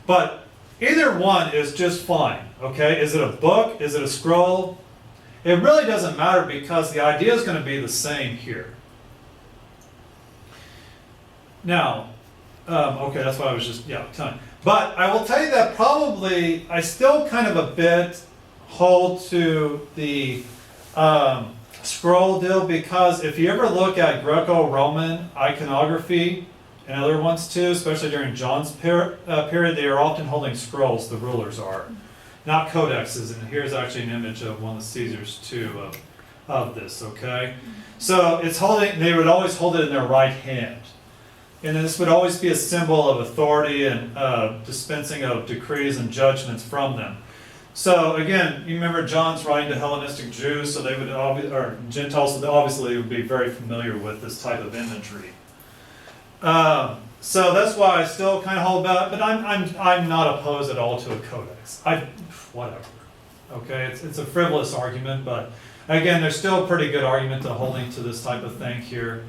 But either one is just fine, okay? Is it a book? Is it a scroll? It really doesn't matter, because the idea is going to be the same here. Now, okay, that's what I was just, telling you. But I will tell you that probably I still kind of a bit hold to the scroll deal, because if you ever look at Greco-Roman iconography and other ones too, especially during John's period, they are often holding scrolls, the rulers are. Not codexes, and here's actually an image of one of the Caesars too of this, okay? So it's holding, they would always hold it in their right hand. And this would always be a symbol of authority and dispensing of decrees and judgments from them. So again, you remember John's writing to Hellenistic Jews, so they would or Gentiles, so they obviously would be very familiar with this type of imagery. So that's why I still kind of hold back, but I'm not opposed at all to a codex. Whatever. Okay, it's a frivolous argument, but again, there's still a pretty good argument to holding to this type of thing here.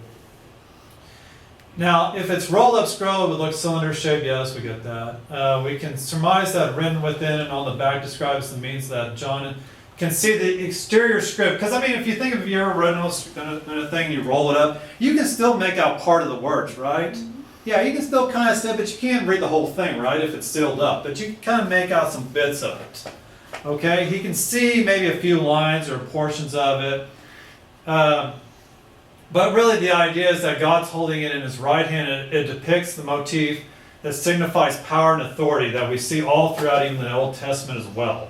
Now, if it's rolled up scroll, it would look cylinder shaped. Yes, we get that. We can surmise that written within and on the back describes the means that John can see the exterior script. Because I mean, if you think of your original in a thing and you roll it up, you can still make out part of the words, right? Yeah, you can still kind of see, but you can't read the whole thing, right? If it's sealed up, but you can kind of make out some bits of it. Okay, he can see maybe a few lines or portions of it. But really the idea is that God's holding it in his right hand. It depicts the motif that signifies power and authority that we see all throughout even the Old Testament as well.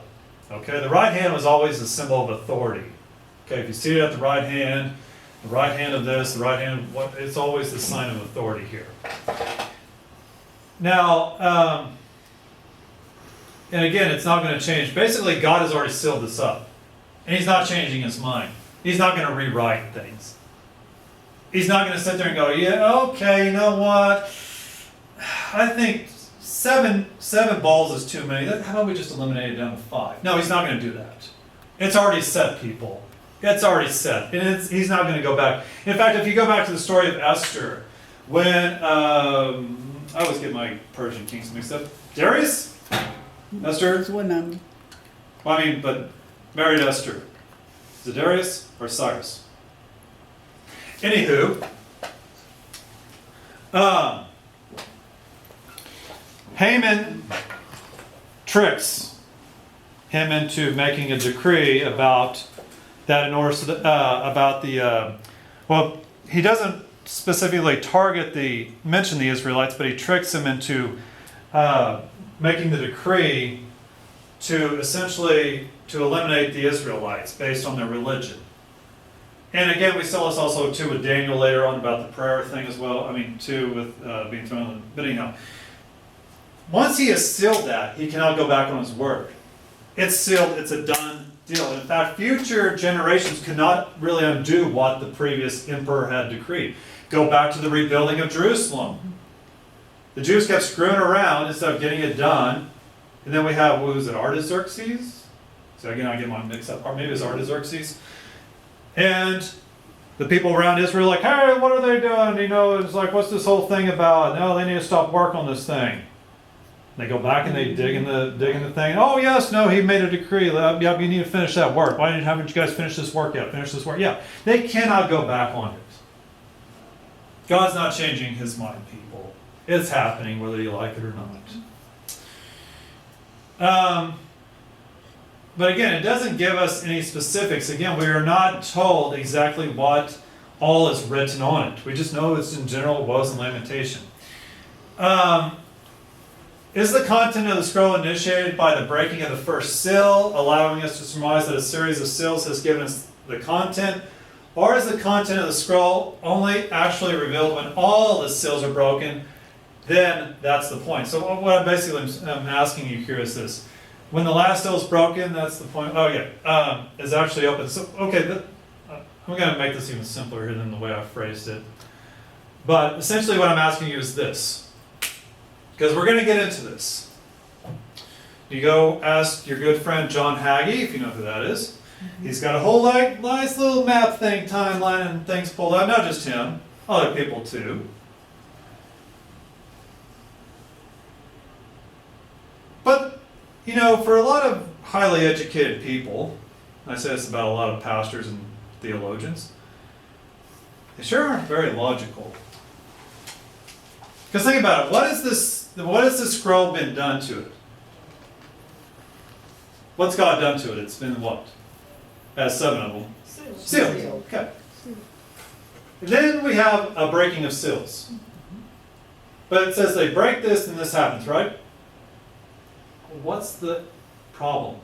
Okay, the right hand was always a symbol of authority. Okay, if you see it at the right hand of this, the right hand, it's always the sign of authority here. Now, and again, it's not going to change. Basically, God has already sealed this up. And he's not changing his mind. He's not going to rewrite things. He's not going to sit there and go, yeah, okay, you know what? I think seven balls is too many. How about we just eliminate it down to 5? No, he's not going to do that. It's already set, people. It's already set. And he's not going to go back. In fact, if you go back to the story of Esther, when, I always get my Persian kings mixed up. Darius? Esther? That's one of them. Well, I mean, but married Esther. Is it Darius or Cyrus? Anywho, Haman tricks him into making a decree about that in order to, about the, well, he doesn't specifically mention the Israelites, but he tricks him into making the decree to essentially to eliminate the Israelites based on their religion. And again, we saw this also too with Daniel later on about the prayer thing as well. I mean, too, with being thrown in. But anyhow, once he has sealed that, he cannot go back on his word. It's sealed, it's a done deal. In fact, future generations cannot really undo what the previous emperor had decreed. Go back to the rebuilding of Jerusalem. The Jews kept screwing around instead of getting it done. And then we have, what was it, Artaxerxes? So again, I get my mix up. Or maybe it's Artaxerxes. And the people around Israel are like, hey, what are they doing? You know, it's like, what's this whole thing about? No, they need to stop work on this thing. They go back and they dig in the thing. Oh yes, no, he made a decree. Yep, you need to finish that work. Why haven't you guys finished this work yet? Finish this work. Yeah, they cannot go back on it. God's not changing his mind, people. It's happening whether you like it or not. But again, it doesn't give us any specifics. Again, we are not told exactly what all is written on it. We just know it's in general woes and lamentation. Is the content of the scroll initiated by the breaking of the first seal, allowing us to surmise that a series of seals has given us the content? Or is the content of the scroll only actually revealed when all the seals are broken? Then that's the point. So what I'm basically asking you here is this. When the last seal is broken, that's the point. Oh yeah, is actually open. So okay, I'm going to make this even simpler here than the way I phrased it. But essentially what I'm asking you is this. Because we're going to get into this. You go ask your good friend John Hagee, if you know who that is. He's got a whole nice little map thing, timeline and things pulled out. Not just him, other people too. But, you know, for a lot of highly educated people, and I say this about a lot of pastors and theologians, they sure aren't very logical. Because think about it, what has this scroll been done to it? What's God done to it? It's been what? Has 7 of them. Sealed. Okay. And then we have a breaking of seals. But it says they break this and this happens, right? What's the problem?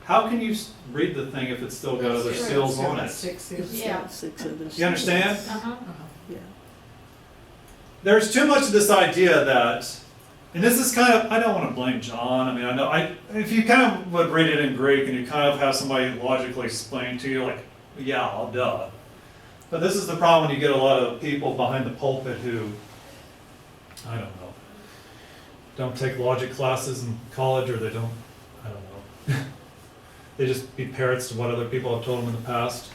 How can you read the thing if it's still got other seals on it? 6 seals. Yeah. 6 other seals. You understand? Uh-huh. Yeah. There's too much of this idea that and this is kind of, I don't want to blame John. I mean, I know, if you kind of would read it in Greek and you kind of have somebody logically explain to you, like, yeah, duh. But this is the problem when you get a lot of people behind the pulpit who, I don't know, don't take logic classes in college, or they don't, I don't know. They just be parrots to what other people have told them in the past.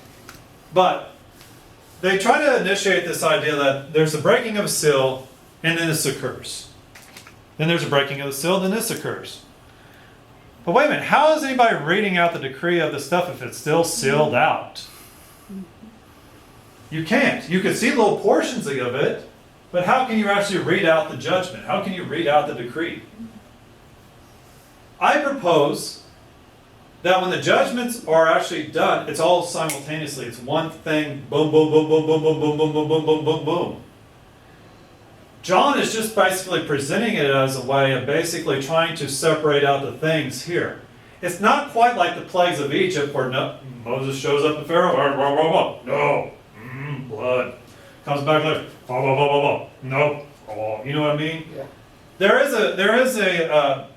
But they try to initiate this idea that there's a breaking of a seal, and then this occurs. Then there's a breaking of the seal, then this occurs. But wait a minute, how is anybody reading out the decree of the stuff if it's still sealed out? You can't. You can see little portions of it, but how can you actually read out the judgment? How can you read out the decree? I propose that when the judgments are actually done, it's all simultaneously. It's one thing, boom, boom, boom, boom, boom, boom, boom, boom, boom, boom, boom, boom, boom. John is just basically presenting it as a way of basically trying to separate out the things here. It's not quite like the plagues of Egypt where Moses shows up to Pharaoh, no, blood. Comes back later, no, you know what I mean? Yeah. There is a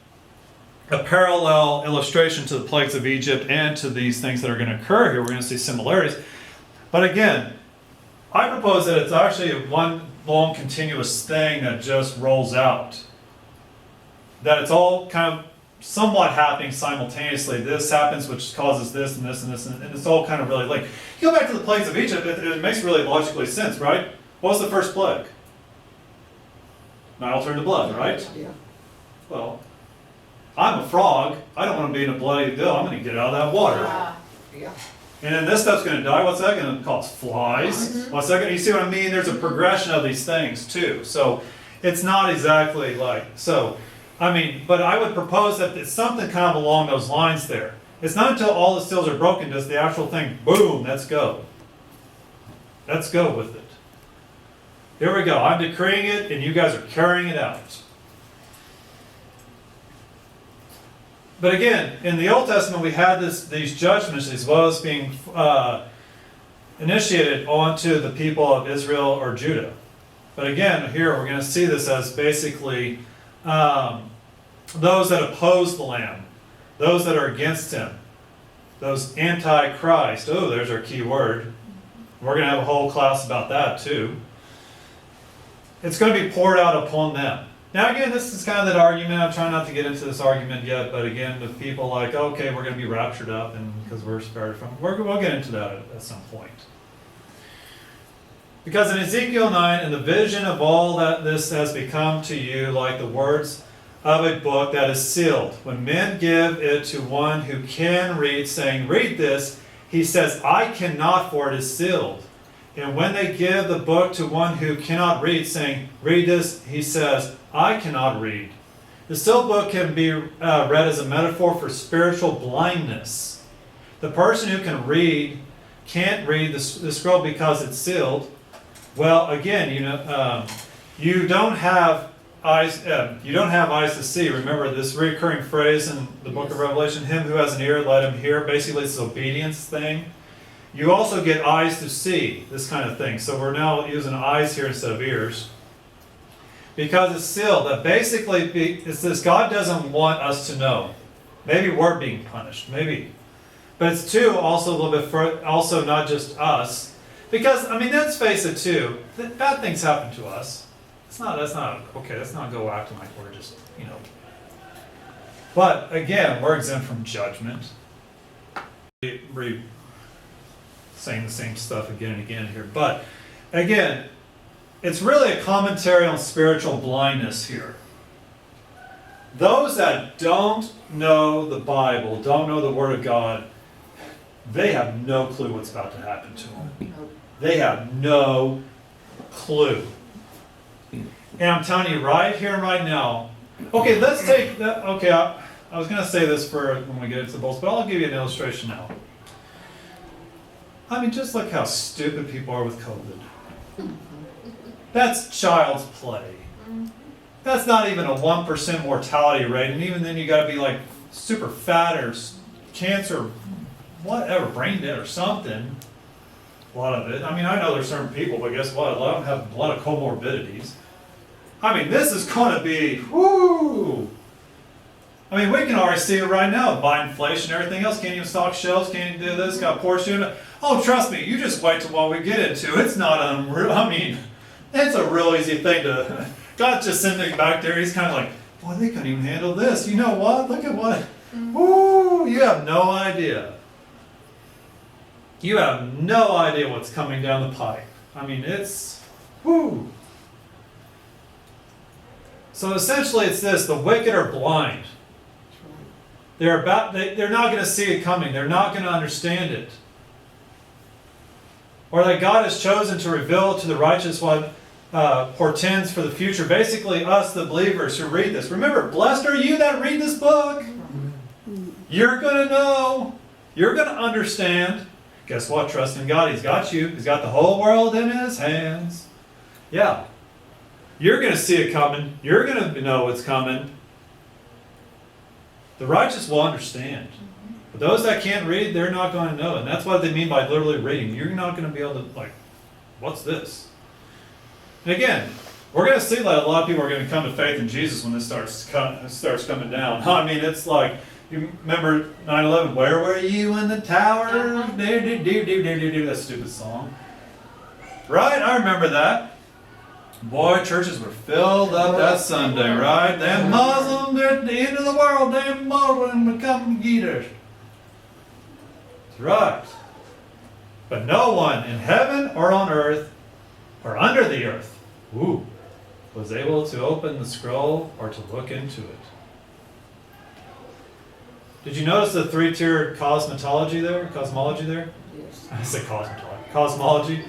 parallel illustration to the plagues of Egypt and to these things that are going to occur here. We're going to see similarities. But again, I propose that it's actually one long continuous thing that just rolls out. That it's all kind of somewhat happening simultaneously. This happens, which causes this and this and this, and it's all kind of really like, you go back to the plagues of Egypt, it makes really logically sense, right? What was the first plague? Nile turned to blood, right? Yeah. Well, I'm a frog. I don't want to be in a bloody deal. I'm going to get out of that water. Yeah. And then this stuff's going to die. What's that going to cause? Flies. What's that going to, you see what I mean? There's a progression of these things too. So it's not exactly like, so, I mean, but I would propose that it's something kind of along those lines there. It's not until all the seals are broken does the actual thing, boom, let's go. Let's go with it. Here we go. I'm decreeing it and you guys are carrying it out. But again, in the Old Testament, we had these judgments as well as being initiated onto the people of Israel or Judah. But again, here we're going to see this as basically those that oppose the Lamb, those that are against Him, those anti-Christ. Oh, there's our key word. We're going to have a whole class about that too. It's going to be poured out upon them. Now again, this is kind of that argument. I'm trying not to get into this argument yet, but again, the people like, okay, we're going to be raptured up, and because we're spared from, we'll get into that at some point. Because in Ezekiel 9, in the vision of all that this has become to you like the words of a book that is sealed. When men give it to one who can read, saying, read this, he says, I cannot, for it is sealed. And when they give the book to one who cannot read, saying, read this, he says, I cannot read. The sealed book can be read as a metaphor for spiritual blindness. The person who can read can't read the scroll because it's sealed. Well, again, you don't have eyes. You don't have eyes to see. Remember this recurring phrase in the book of Revelation: "Him who has an ear, let him hear." Basically, it's an obedience thing. You also get eyes to see, this kind of thing. So we're now using eyes here instead of ears. Because it's sealed. That basically, it's this: God doesn't want us to know. Maybe we're being punished, maybe. But it's too, also a little bit, also not just us. Because, I mean, let's face it too, bad things happen to us. Let's not go acting like we're just, But again, we're exempt from judgment. We're saying the same stuff again and again here. But again, it's really a commentary on spiritual blindness here. Those that don't know the Bible, don't know the Word of God, they have no clue what's about to happen to them. They have no clue. And I'm telling you right here and right now, okay, let's take that, okay, I was going to say this for when we get into the bowls, but I'll give you an illustration now. I mean, just look how stupid people are with COVID. That's child's play. That's not even a 1% mortality rate, and even then you got to be like super fat or cancer, whatever, brain dead or something. A lot of it. I mean, I know there's certain people, but guess what? A lot of them have a lot of comorbidities. I mean, this is going to be, whoo! I mean, we can already see it right now. Buy inflation, everything else. Can't even stock shelves, can't even do this. Got Porsche unit. Oh, trust me, you just wait till what we get into. It's not unreal. I mean, it's a real easy thing to. God's just sitting back there. He's kind of like, boy, they couldn't even handle this. You know what? Look at what. Woo! You have no idea. You have no idea what's coming down the pipe. I mean, it's. Woo! So essentially, it's this: the wicked are blind. They're not going to see it coming. They're not going to understand it. Or that God has chosen to reveal to the righteous what portends for the future. Basically, us, the believers who read this. Remember, blessed are you that read this book. You're going to know. You're going to understand. Guess what? Trust in God. He's got you. He's got the whole world in His hands. Yeah. You're going to see it coming. You're going to know what's coming. The righteous will understand. But those that can't read, they're not going to know. And that's what they mean by literally reading. You're not going to be able to, like, what's this? And again, we're going to see that a lot of people are going to come to faith in Jesus when this starts coming down. I mean, it's like, you remember 9/11, where were you in the tower? That stupid song. Right? I remember that. Boy, churches were filled up that Sunday, right? Them Muslims at the end of the world, them Muslims become eaters. That's right. But no one in heaven or on earth or under the earth, was able to open the scroll or to look into it. Did you notice the three-tiered cosmology there? Yes. I said cosmology.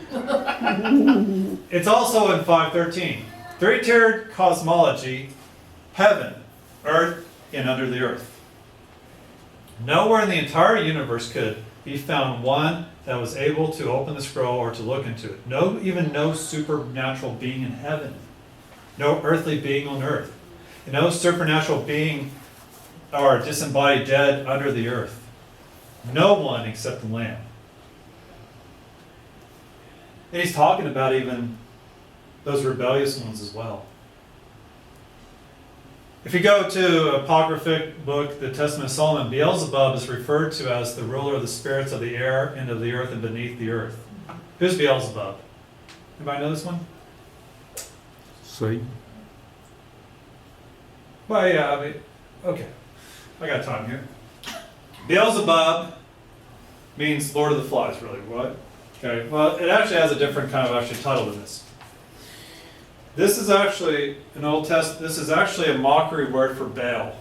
It's also in 5:13. Three-tiered cosmology, heaven, earth, and under the earth. Nowhere in the entire universe could be found one that was able to open the scroll or to look into it. Even no supernatural being in heaven. No earthly being on earth. No supernatural being or disembodied dead under the earth. No one except the Lamb. And he's talking about even those rebellious ones as well. If you go to apocryphic book, the Testament of Solomon, Beelzebub is referred to as the ruler of the spirits of the air and of the earth and beneath the earth. Who's Beelzebub? Anybody know this one? Satan. Well, yeah, I mean, okay. I got time here. Beelzebub means Lord of the Flies, really. What? Okay, well, it actually has a different kind of title than this. This is actually an Old Testament. This is actually a mockery word for Baal.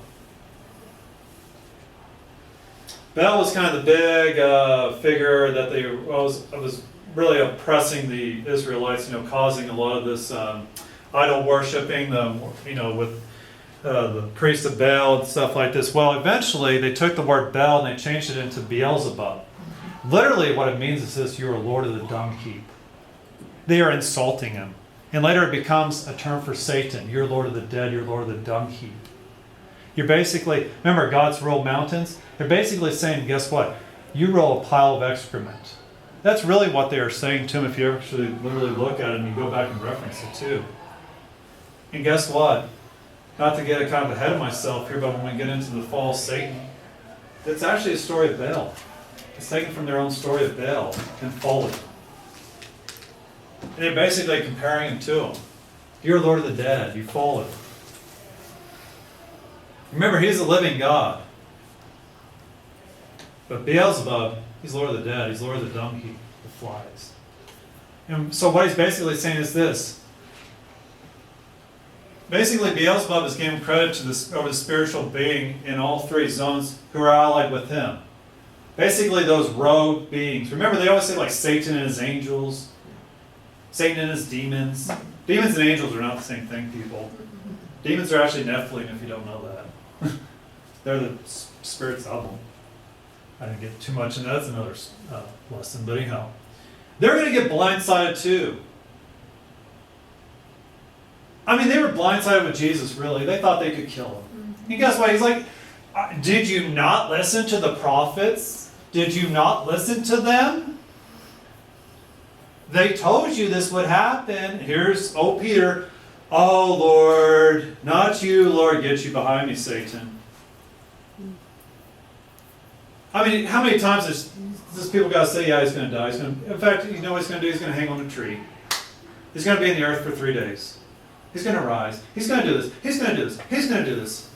Baal was kind of the big figure that was really oppressing the Israelites. Causing a lot of this idol worshiping. With the priests of Baal and stuff like this. Well, eventually they took the word Baal and they changed it into Beelzebub. Literally what it means is this: you're a lord of the dung heap. They are insulting him. And later it becomes a term for Satan. You're lord of the dead, you're lord of the dung heap. You're basically, remember God's ruled mountains? They're basically saying, guess what? You roll a pile of excrement. That's really what they are saying to him if you actually literally look at it and you go back and reference it too. And guess what? Not to get kind of ahead of myself here, but when we get into the fall of Satan, it's actually a story of Baal. It's taken from their own story of Baal and fallen. And they're basically comparing him to him. You're Lord of the dead. You've fallen. Remember, he's a living God. But Beelzebub, he's Lord of the dead. He's Lord of the dung heap, the flies. And so what he's basically saying is this. Basically, Beelzebub is giving credit to over the spiritual being in all three zones who are allied with him. Basically, those rogue beings. Remember, they always say like Satan and his angels. Satan and his demons. Demons and angels are not the same thing, people. Demons are actually Nephilim, if you don't know that. They're the spirits of them. I didn't get too much into that. That's another lesson, but anyhow. They're going to get blindsided too. I mean, they were blindsided with Jesus, really. They thought they could kill him. And guess what? He's like, did you not listen to the prophets? Did you not listen to them? They told you this would happen. Here's, Peter, Oh Lord, not you, Lord, get you behind me, Satan. I mean, how many times does people got to say, yeah, he's going to die. In fact, you know what he's going to do? He's going to hang on a tree. He's going to be in the earth for 3 days. He's going to rise. He's going to do this. He's going to do this. He's going to do this.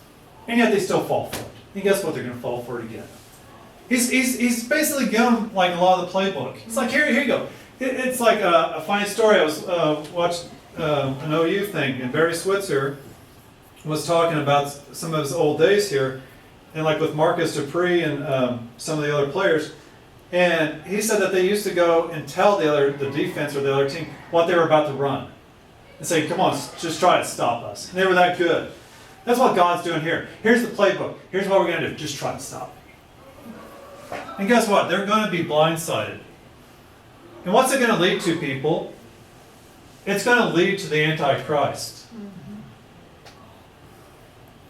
And yet they still fall for it. And guess what? They're going to fall for it again. He's basically given like a lot of the playbook. It's like, here you go. It's like a funny story. I was watched an OU thing, and Barry Switzer was talking about some of his old days here, and like with Marcus Dupree and some of the other players. And he said that they used to go and tell the defense or the other team what they were about to run. And say, come on, just try to stop us. And they were that good. That's what God's doing here. Here's the playbook. Here's what we're going to do. Just try to stop me. And guess what? They're going to be blindsided. And what's it going to lead to, people? It's going to lead to the Antichrist.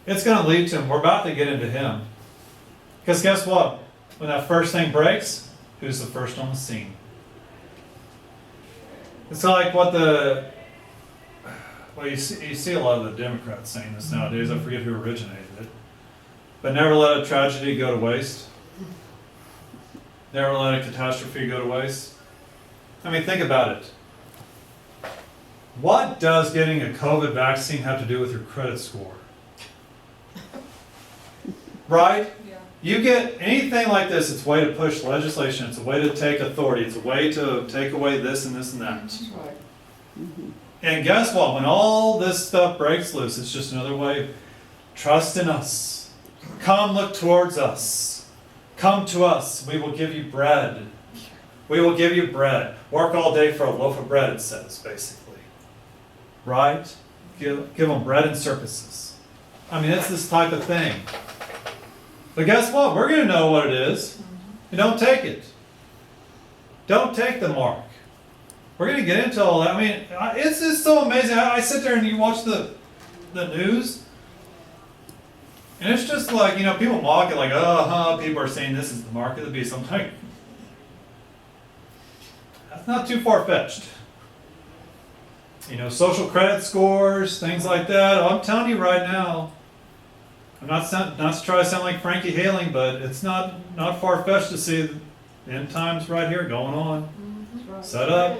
It's going to lead to him. We're about to get into him. Because guess what? When that first thing breaks, who's the first on the scene? It's like what you see a lot of the Democrats saying this nowadays. I forget who originated it. But never let a tragedy go to waste. Never let a catastrophe go to waste. I mean, think about it. What does getting a COVID vaccine have to do with your credit score? Right? Yeah. You get anything like this, it's a way to push legislation, it's a way to take authority, it's a way to take away this and this and that. That's right. And guess what? When all this stuff breaks loose, it's just another way. Trust in us. Come look towards us. Come to us. We will give you bread. We will give you bread. Work all day for a loaf of bread, it says, basically. Right? Give them bread and circuses. I mean, it's this type of thing. But guess what? We're going to know what it is. And don't take it. Don't take the mark. We're going to get into all that. I mean, it's just so amazing. I sit there and you watch the news, and it's just like, people mock it like, people are saying this is the mark of the beast. I'm like, that's not too far-fetched. Social credit scores, things like that. I'm telling you right now, I'm not to try to sound like Frankie Haling, but it's not far-fetched to see the end times right here going on. Set up.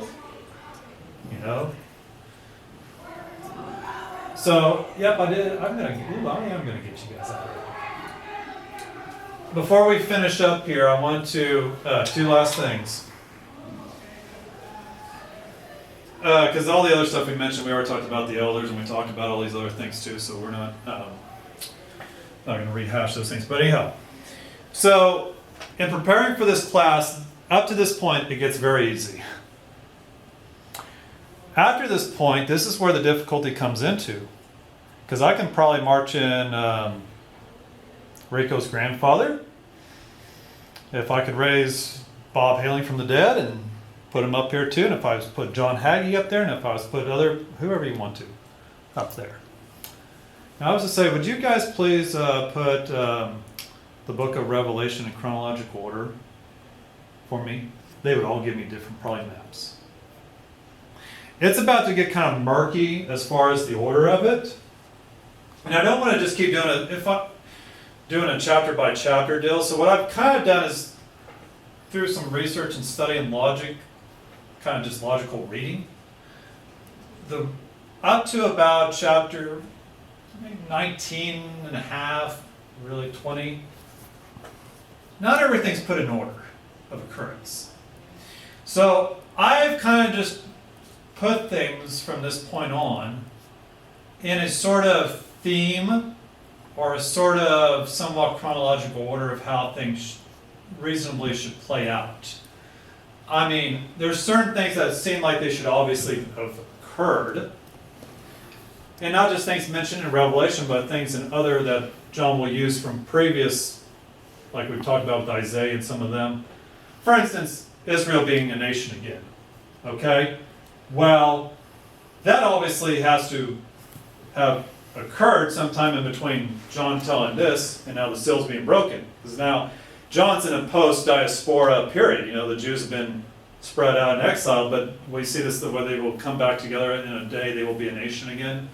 So, yep, I did. I am gonna get you guys out of here. Before we finish up here, I want to two last things. Because all the other stuff we mentioned, we already talked about the elders, and we talked about all these other things too. So we're not going to rehash those things. But anyhow, so in preparing for this class, up to this point, it gets very easy. After this point, this is where the difficulty comes into. Because I can probably march in Rico's grandfather. If I could raise Bob Haling from the dead and put him up here too. And if I was to put John Hagee up there, and if I was to put whoever you want to, up there. Now I was to say, would you guys please put the book of Revelation in chronological order for me? They would all give me different probably maps. It's about to get kind of murky as far as the order of it. And I don't want to just keep doing it if I'm doing a chapter by chapter deal. So what I've kind of done is through some research and study and logic, kind of just logical reading, up to about chapter 19 and a half, really 20, not everything's put in order of occurrence. So I've kind of just put things from this point on in a sort of theme or a sort of somewhat chronological order of how things reasonably should play out. I mean, there's certain things that seem like they should obviously have occurred, and not just things mentioned in Revelation, but things in other that John will use from previous, like we've talked about with Isaiah and some of them. For instance, Israel being a nation again. Okay? Well, that obviously has to have occurred sometime in between John telling this and now the seal's being broken. Because now John's in a post-diaspora period. The Jews have been spread out in exile, but we see this the way they will come back together in a day, they will be a nation again.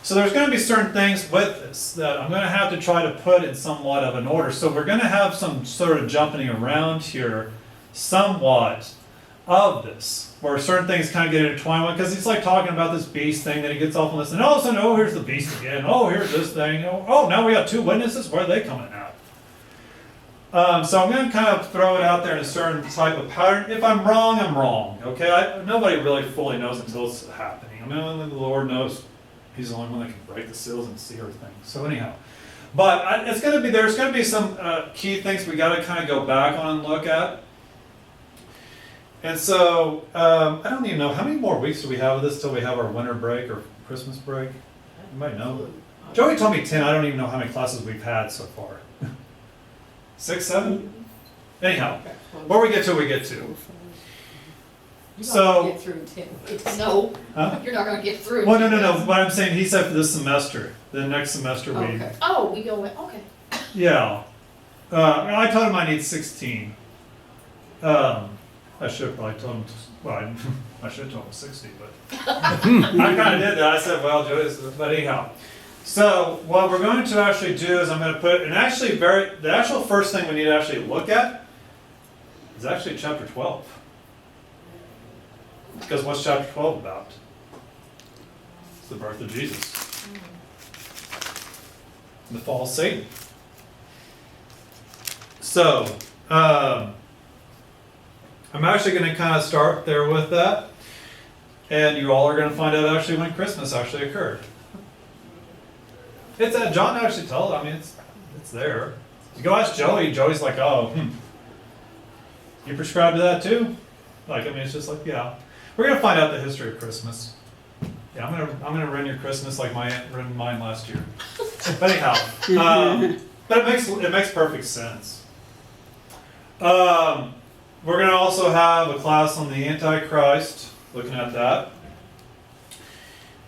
So there's going to be certain things with this that I'm going to have to try to put in somewhat of an order. So we're going to have some sort of jumping around here somewhat of this, where certain things kind of get intertwined, because he's like talking about this beast thing, then he gets off on this, and all of a sudden, oh, here's the beast again, oh, here's this thing, oh, now we got two witnesses, where are they coming out? So I'm going to kind of throw it out there in a certain type of pattern. If I'm wrong, I'm wrong, okay? Nobody really fully knows until it's happening. I mean, only the Lord knows. He's the only one that can break the seals and see everything. So anyhow, but it's going to be, there's going to be some key things we got to kind of go back on and look at. And so, I don't even know, how many more weeks do we have of this till we have our winter break or Christmas break? You might know. Joey told me 10, I don't even know how many classes we've had so far. 6, 7? Anyhow, where we get to, we get to. You're So- not gonna get through 10. No, Huh? you're not gonna get through. Well, no, what I'm saying, he said for this semester, the next semester we, Okay. Oh, we go, okay. yeah. I told him I need 16. I should have probably told him, well, I should have told him 60, but I kind of did that. I said, well, Joey's, but anyhow. So what we're going to actually do is I'm going to put, and actually the actual first thing we need to actually look at is actually chapter 12. Because what's chapter 12 about? It's the birth of Jesus. The fall of Satan. So, I'm actually going to kind of start there with that. And you all are going to find out actually when Christmas actually occurred. It's that John actually told, I mean, it's there. You go ask Joey, Joey's like, oh, you prescribe to that too? Like, I mean, it's just like, yeah. We're gonna find out the history of Christmas. Yeah, I'm gonna ruin your Christmas like my aunt ruined mine last year. But anyhow, but it makes perfect sense. We're gonna also have a class on the Antichrist, looking at that.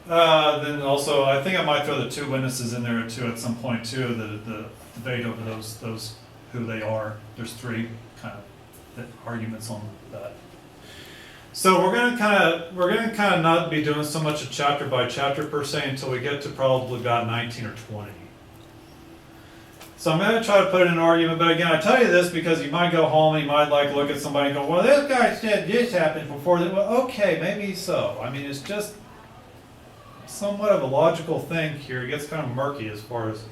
Then also, I think I might throw the two witnesses in there too at some point too. The debate over those who they are. There's three kind of arguments on that. So we're gonna kind of not be doing so much a chapter by chapter per se until we get to probably about 19 or 20. So I'm gonna try to put in an argument, but again, I tell you this because you might go home and you might like look at somebody and go, well, this guy said this happened before that. Well, okay, maybe so. I mean, it's just somewhat of a logical thing here. It gets kind of murky as far as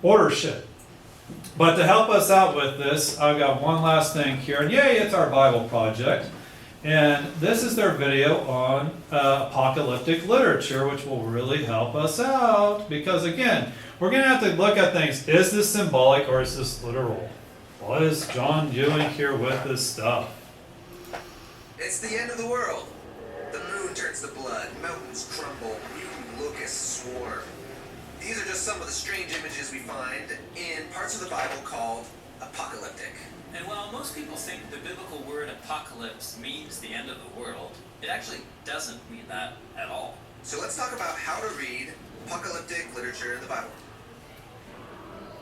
order shit. But to help us out with this, I've got one last thing here, and yay, it's our Bible project. And this is their video on apocalyptic literature, which will really help us out. Because again, we're going to have to look at things. Is this symbolic or is this literal? What is John doing here with this stuff? It's the end of the world. The moon turns to blood, mountains crumble, mutant locusts swarm. These are just some of the strange images we find in parts of the Bible called apocalyptic. And while most people think the biblical word apocalypse means the end of the world, it actually doesn't mean that at all. So let's talk about how to read apocalyptic literature in the Bible.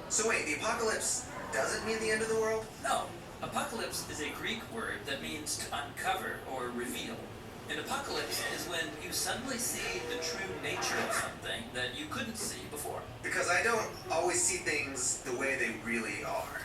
So wait, the apocalypse doesn't mean the end of the world? No, apocalypse is a Greek word that means to uncover or reveal. An apocalypse is when you suddenly see the true nature of something that you couldn't see before. Because I don't always see things the way they really are.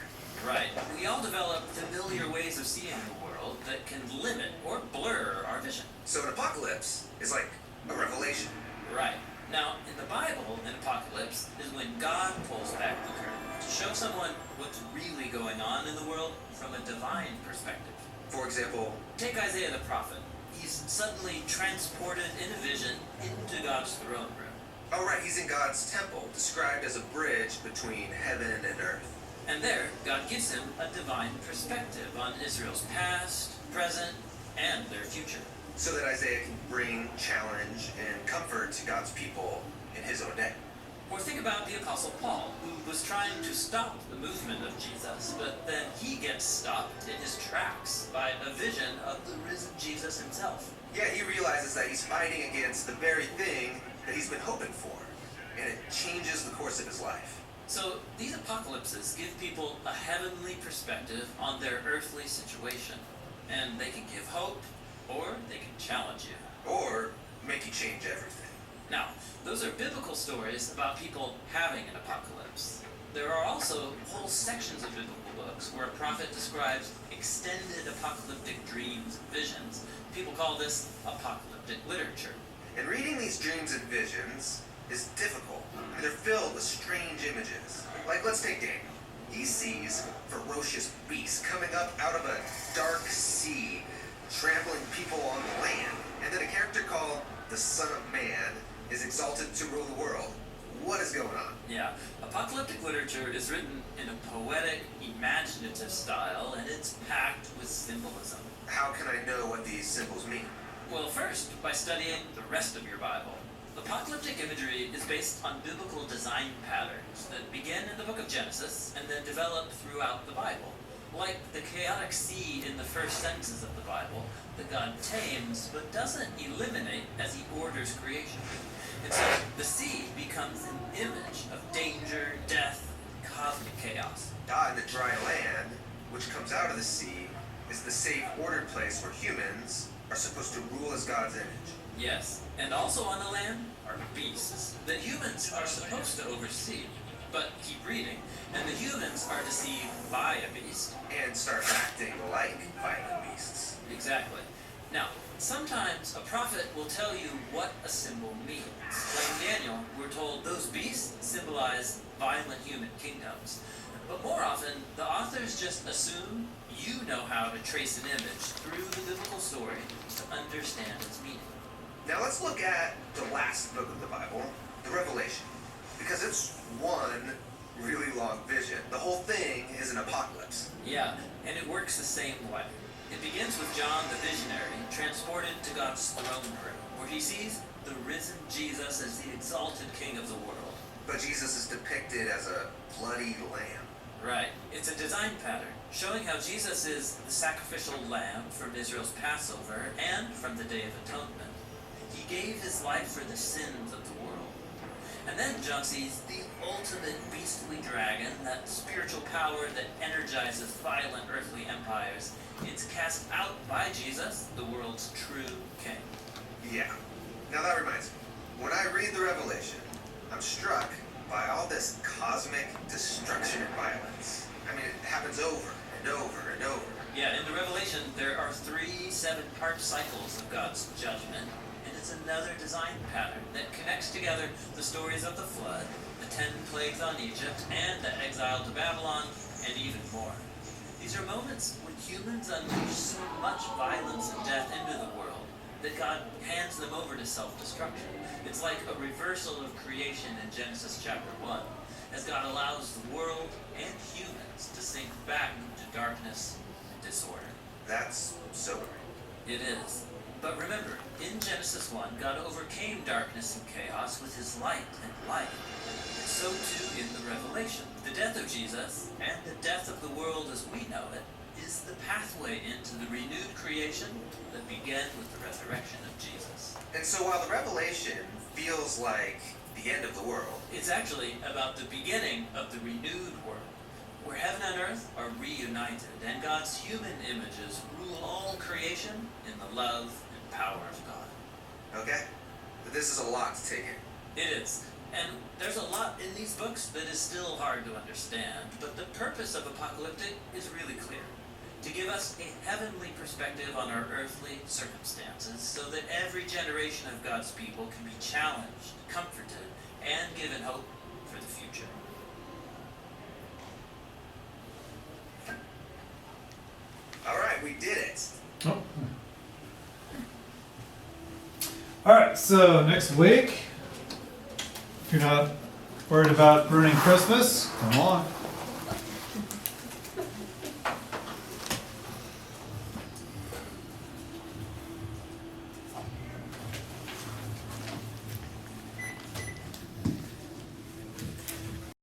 Right. We all develop familiar ways of seeing the world that can limit or blur our vision. So an apocalypse is like a revelation. Right. Now, in the Bible, an apocalypse is when God pulls back the curtain to show someone what's really going on in the world from a divine perspective. For example, Take Isaiah the prophet. He's suddenly transported in a vision into God's throne room. oh right, he's in God's temple, described as a bridge between heaven and earth. And there, God gives him a divine perspective on Israel's past, present, and their future. So that Isaiah can bring challenge and comfort to God's people in his own day. Or think about the Apostle Paul, who was trying to stop the movement of Jesus, but then he gets stopped in his tracks by a vision of the risen Jesus himself. Yeah, he realizes that he's fighting against the very thing that he's been hoping for, and it changes the course of his life. So these apocalypses give people a heavenly perspective on their earthly situation. and they can give hope, or they can challenge you. Or make you change everything. Now, those are biblical stories about people having an apocalypse. There are also whole sections of biblical books where a prophet describes extended apocalyptic dreams and visions. People call this apocalyptic literature. And reading these dreams and visions is difficult. I mean, they're filled with strange images. Like, let's take Daniel. He sees ferocious beasts coming up out of a dark sea, trampling people on the land. And then a character called the Son of Man is exalted to rule the world. What is going on? Yeah, apocalyptic literature is written in a poetic, imaginative style, and it's packed with symbolism. How can I know what these symbols mean? Well, first, by studying the rest of your Bible. Apocalyptic imagery is based on biblical design patterns that begin in the book of Genesis and then develop throughout the Bible. Like the chaotic sea in the first sentences of the Bible that God tames but doesn't eliminate as he orders creation. And so the sea becomes an image of danger, death, and cosmic chaos. And the dry land, which comes out of the sea, is the safe, ordered place where humans are supposed to rule as God's image. Yes, and also on the land are beasts that humans are supposed to oversee. But keep reading, and the humans are deceived by a beast. And start acting like violent beasts. Exactly. Now, sometimes a prophet will tell you what a symbol means. Like in Daniel, we're told those beasts symbolize violent human kingdoms. But more often, the authors just assume you know how to trace an image through the biblical story to understand its meaning. Now let's look at the last book of the Bible, the Revelation. Because it's one really long vision. The whole thing is an apocalypse. Yeah, and it works the same way. It begins with John the visionary, transported to God's throne room, where he sees the risen Jesus as the exalted king of the world. But Jesus is depicted as a bloody lamb. Right. It's a design pattern, showing how Jesus is the sacrificial lamb from Israel's Passover and from the Day of Atonement. He gave his life for the sins of the world. And then John sees the ultimate beastly dragon, that spiritual power that energizes violent earthly empires. It's cast out by Jesus, the world's true king. Yeah. Now that reminds me. When I read the Revelation, I'm struck by all this cosmic destruction and violence. I mean, it happens over and over and over. Yeah, in the Revelation, there are 3 7-part cycles of God's judgment. And it's another design pattern that connects together the stories of the flood, the 10 plagues on Egypt, and the exile to Babylon, and even more. These are moments when humans unleash so much violence and death into the world that God hands them over to self-destruction. It's like a reversal of creation in Genesis chapter 1, as God allows the world and humans to sink back into darkness and disorder. That's sobering. It is. But remember, in Genesis 1, God overcame darkness and chaos with his light and life. And so too in the Revelation. The death of Jesus and the death of the world as we know it is the pathway into the renewed creation that began with the resurrection of Jesus. And so while the Revelation feels like the end of the world, It's actually about the beginning of the renewed world, where heaven and earth are reunited and God's human images rule all creation in the love and power of God. okay? This is a lot to take in. It is. And there's a lot in these books that is still hard to understand, but the purpose of Apocalyptic is really clear. To give us a heavenly perspective on our earthly circumstances so that every generation of God's people can be challenged, comforted, and given hope for the future. All right, we did it. Oh. All right, so next week, if you're not worried about ruining Christmas, come on.